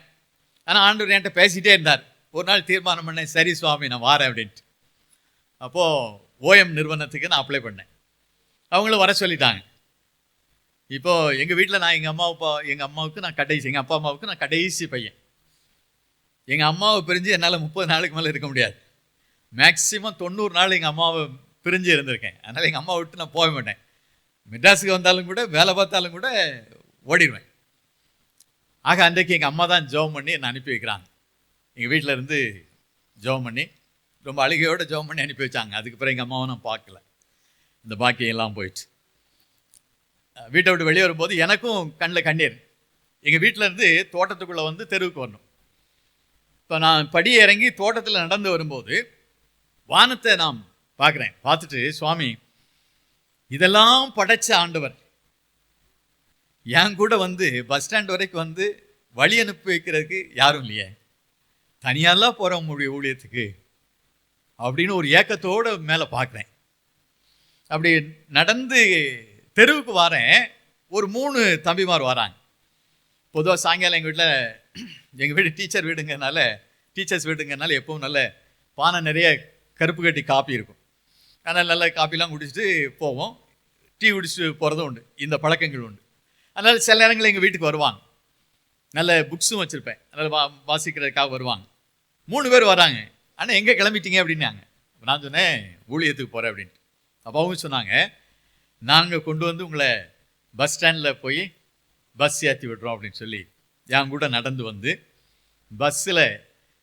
ஆனால் ஆண்டவர் என்கிட்ட பேசிகிட்டே இருந்தார். ஒரு நாள் தீர்மானம் பண்ணேன், சரி சுவாமி நான் வாரேன் அப்படின்ட்டு. அப்போது ஓஎம் நிறுவனத்துக்கு நான் அப்ளை பண்ணேன். அவங்களும் வர சொல்லிட்டாங்க. இப்போது எங்கள் வீட்டில் நான் எங்கள் அம்மாவுக்கு நான் கடைசி, எங்கள் அப்பா அம்மாவுக்கு நான் கடைசி பையன். எங்கள் அம்மாவை பிரிஞ்சு என்னால் 30 நாளுக்கு மேலே இருக்க முடியாது. மேக்ஸிமம் 90 நாள் எங்கள் அம்மாவை பிரிஞ்சு இருந்திருக்கேன். அதனால் எங்கள் அம்மாவை விட்டு நான் போக மாட்டேன். மெட்ராஸுக்கு வந்தாலும் கூட, வேலை பார்த்தாலும் கூட ஓடிடுவேன். ஆக அன்றைக்கு எங்கள் அம்மா தான் ஜெபம் பண்ணி என்னை அனுப்பி வைக்கிறாங்க. எங்கள் வீட்டில் இருந்து ஜெபம் பண்ணி ரொம்ப அழுகையோடு ஜெபம் பண்ணி அனுப்பி வச்சாங்க. அதுக்கு பிறகு எங்கள் அம்மாவை நான் பார்க்கல. இந்த பாக்கியம் எல்லாம் போயிடுச்சு. வீட்டை விட்டு வெளியே வரும்போது எனக்கும் கண்ணில் கண்ணீர். எங்கள் வீட்டில் இருந்து தோட்டத்துக்குள்ளே வந்து தெருவுக்கு வரணும். இப்போ நான் படியை இறங்கி தோட்டத்தில் நடந்து வரும்போது வானத்தை நான் பார்க்குறேன். பார்த்துட்டு, சுவாமி இதெல்லாம் படைச்ச ஆண்டவர் என் கூட வந்து பஸ் ஸ்டாண்ட் வரைக்கும் வந்து வழி அனுப்பி வைக்கிறதுக்கு யாரும் இல்லையே, தனியாலாம் போகிறோம் உங்களுடைய ஊழியத்துக்கு அப்படின்னு ஒரு ஏக்கத்தோடு மேலே பார்க்குறேன். அப்படி நடந்து தெருவுக்கு வரேன். ஒரு 3 தம்பிமார் வராங்க. பொதுவாக சாயங்காலம் எங்கள் வீடு டீச்சர்ஸ் வீடுங்கிறனால எப்பவும் நல்ல பானை நிறைய கருப்பு கட்டி காப்பி இருக்கும். அதனால் நல்ல காப்பிலாம் குடிச்சிட்டு போவோம். டீ குடிச்சிட்டு போகிறதும் உண்டு. இந்த பழக்கங்கள் உண்டு. அதனால் சில நேரங்களில் எங்கள் வீட்டுக்கு வருவாங்க. நல்ல புக்ஸும் வச்சுருப்பேன். அதனால் வாசிக்கிறதுக்காக வருவாங்க. 3 பேர் வராங்க. ஆனால் எங்கே கிளம்பிட்டீங்க அப்படின்னாங்க. நான் சொன்னேன், ஊழியத்துக்கு போகிறேன் அப்படின்ட்டு. அப்போ அவங்க சொன்னாங்க, நாங்கள் கொண்டு வந்து உங்களை பஸ் ஸ்டாண்டில் போய் பஸ் ஏற்றி விடுறோம் அப்படின்னு சொல்லி என் கூட நடந்து வந்து பஸ்ஸில்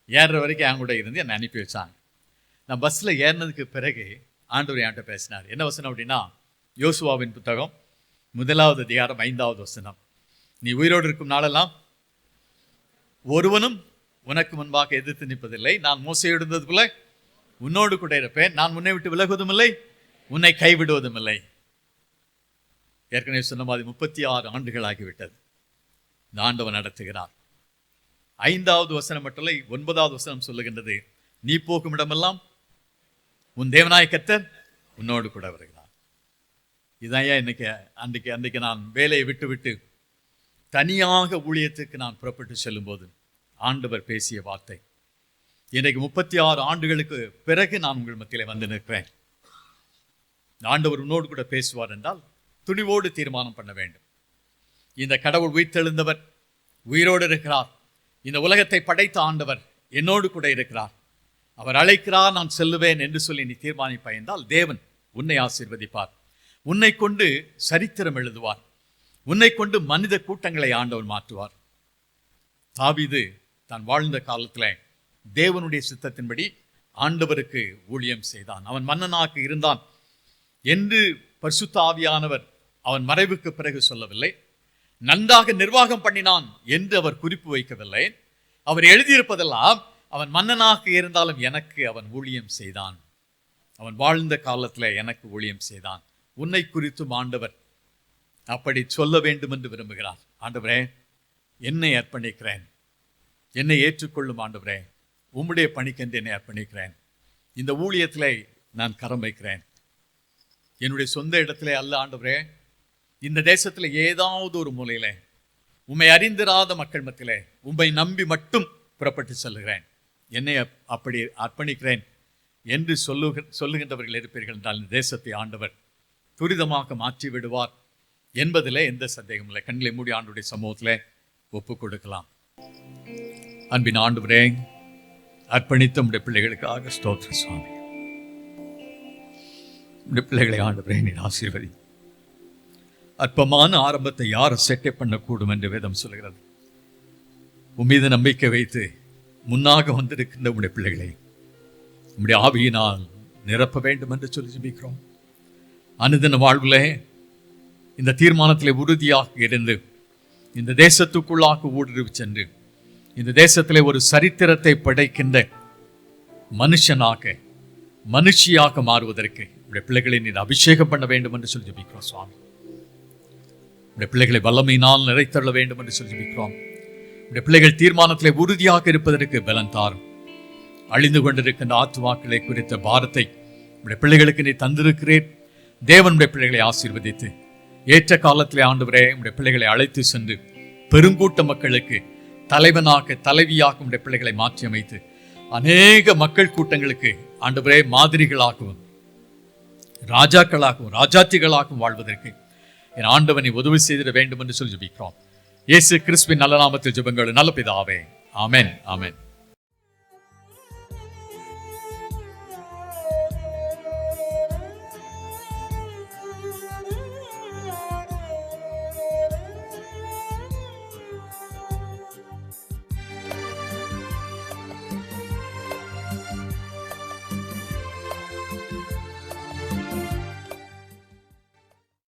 ஏறுற வரைக்கும் என் கூட இருந்து என்னை அனுப்பி வச்சாங்க. நான் பஸ்ஸில் ஏறினதுக்கு பிறகு ஆண்டவர் என்கிட்ட பேசினார். என்ன வசனம் அப்படின்னா, யோசுவாவின் புத்தகம் 1வது அதிகாரம் 5வது வசனம், நீ உயிரோடு இருக்கும் நாளெல்லாம் ஒருவனும் உனக்கு முன்பாக எதிர்த்து நிற்பதில்லை. நான் மோசையோடு இருந்தது போல உன்னோடு கூட இருப்பேன். நான் உன்னை விட்டு விலகுவதும் இல்லை, உன்னை கைவிடுவதும் இல்லை. ஏற்கனவே சொன்ன மாதிரி 36 ஆண்டுகள் ஆகிவிட்டது. இந்த ஆண்டவன் நடத்துகிறார். 5வது வசனம் மட்டும் இல்லை, 9வது வசனம் சொல்லுகின்றது, நீ போகும் இடமெல்லாம் உன் தேவனாய கர்த்தர் உன்னோடு கூட வருகிறார். இதான் ஏன் அன்றைக்கு நான் வேலையை விட்டு தனியாக ஊழியத்துக்கு நான் புறப்பட்டு செல்லும்போது ஆண்டவர் பேசிய வார்த்தை, இன்றைக்கு 36 ஆண்டுகளுக்கு பிறகு நான் உங்கள் மத்தியிலே வந்து நிற்கிறேன். ஆண்டவர் உன்னோடு கூட பேசுவார் என்றால் துணிவோடு தீர்மானம் பண்ண வேண்டும். இந்த கடவுள் உயிர்த்தெழுந்தவர், உயிரோடு இருக்கிறார். இந்த உலகத்தை படைத்த ஆண்டவர் என்னோடு கூட இருக்கிறார். அவர் அழைக்கிறார், நான் செல்லுவேன் என்று சொல்லி நீ தீர்மானிப்பாய் என்றால் தேவன் உன்னை ஆசீர்வதிப்பார். உன்னை கொண்டு சரித்திரம் எழுதுவார். உன்னை கொண்டு மனித கூட்டங்களை ஆண்டவர் மாற்றுவார். தாவீது தான் வாழ்ந்த காலத்தில் தேவனுடைய சித்தத்தின்படி ஆண்டவருக்கு ஊழியம் செய்தான். அவன் மன்னனாக இருந்தான் என்று பரிசுத்த ஆவியானவர் அவன் மறைவுக்கு பிறகு சொல்லவில்லை. நன்றாக நிர்வாகம் பண்ணினான் என்று அவர் குறிப்பு வைக்கவில்லை. அவர் எழுதியிருப்பதெல்லாம் அவன் மன்னனாக இருந்தாலும் எனக்கு அவன் ஊழியம் செய்தான், அவன் வாழ்ந்த காலத்தில் எனக்கு ஊழியம் செய்தான். உன்னை குறித்தும் ஆண்டவர் அப்படி சொல்ல வேண்டும் என்று விரும்புகிறார். ஆண்டவரே, என்னை அர்ப்பணிக்கிறேன், என்னை ஏற்றுக்கொள்ளும் ஆண்டவரே, உம்முடைய பணிக்கென்று என்னை அர்ப்பணிக்கிறேன். இந்த ஊழியத்திலே நான் கரம் வைக்கிறேன். என்னுடைய சொந்த இடத்திலே அல்ல ஆண்டவரே, இந்த தேசத்தில் ஏதாவது ஒரு மூலையிலே உம்மை அறிந்திராத மக்கள் மத்தியிலே உம்மை நம்பி மட்டும் புறப்பட்டு செல்லுகிறேன், என்னை அப்படி அர்ப்பணிக்கிறேன் என்று சொல்லுகின்றவர்கள் இருப்பீர்கள் என்றால் இந்த தேசத்தை ஆண்டவர் துரிதமாக மாற்றி விடுவார் என்பதில் எந்த சந்தேகம் இல்லை. கண்களை மூடி ஆண்டுடைய சமூகத்தில் ஒப்பு கொடுக்கலாம். அன்பின் ஆண்டவரே, அர்ப்பணித்த உடைய பிள்ளைகளுக்காக ஸ்தோத்திர சுவாமி. உடைய பிள்ளைகளை ஆண்டவரே நீர் ஆசீர்வதி. அற்பமான ஆரம்பத்தை யார் செட்டை பண்ணக்கூடும் என்று வேதம் சொல்கிறது. உம்மீது நம்பிக்கை வைத்து முன்னாக வந்திருக்கின்ற உடைய பிள்ளைகளை உம்முடைய ஆவியினால் நிரப்ப வேண்டும் என்று சொல்லி ஜெபிக்கிறோம். அனுதின வாழ்விலே இந்த தீர்மானத்தில் உறுதியாக இருந்து இந்த தேசத்துக்குள்ளாக ஊடுருவி சென்று இந்த தேசத்திலே ஒரு சரித்திரத்தை படைக்கின்ற மனுஷியாக மாறுவதற்கு உடைய பிள்ளைகளை நீர் அபிஷேகம் பண்ண வேண்டும் என்று சொல்லி ஜெபிக்கிறோம் சுவாமி. உடைய பிள்ளைகளை வல்லமையினால் நிறைத்தள்ள வேண்டும் என்று சொல்லி ஜெபிக்கிறோம். உடைய பிள்ளைகள் தீர்மானத்திலே உறுதியாக இருப்பதற்கு பலன் தாரும். அழிந்து கொண்டிருக்கின்ற ஆத்துமாக்களை குறித்த பாரத்தை உடைய பிள்ளைகளுக்கு நீ தந்திருக்கிறேன். தேவனுடைய பிள்ளைகளை ஆசீர்வதித்து ஏற்ற காலத்திலே ஆண்டவரே உடைய பிள்ளைகளை அழைத்து சென்று பெருங்கூட்ட மக்களுக்கு தலைவியாக உடைய பிள்ளைகளை மாற்றி அமைத்து அநேக மக்கள் கூட்டங்களுக்கு ஆண்டவரே மாதிரிகளாகவும் ராஜாக்களாகவும் ராஜாத்திகளாகவும் வாழ்வதற்கு என் ஆண்டவனை உதவி செய்திட வேண்டும் என்று சொல்லி ஜெபிக்கிறோம். இயேசு கிறிஸ்துவின் நல்ல நாமத்தில் ஜெபங்கள் நல்ல பிதாவே, ஆமென், ஆமென்.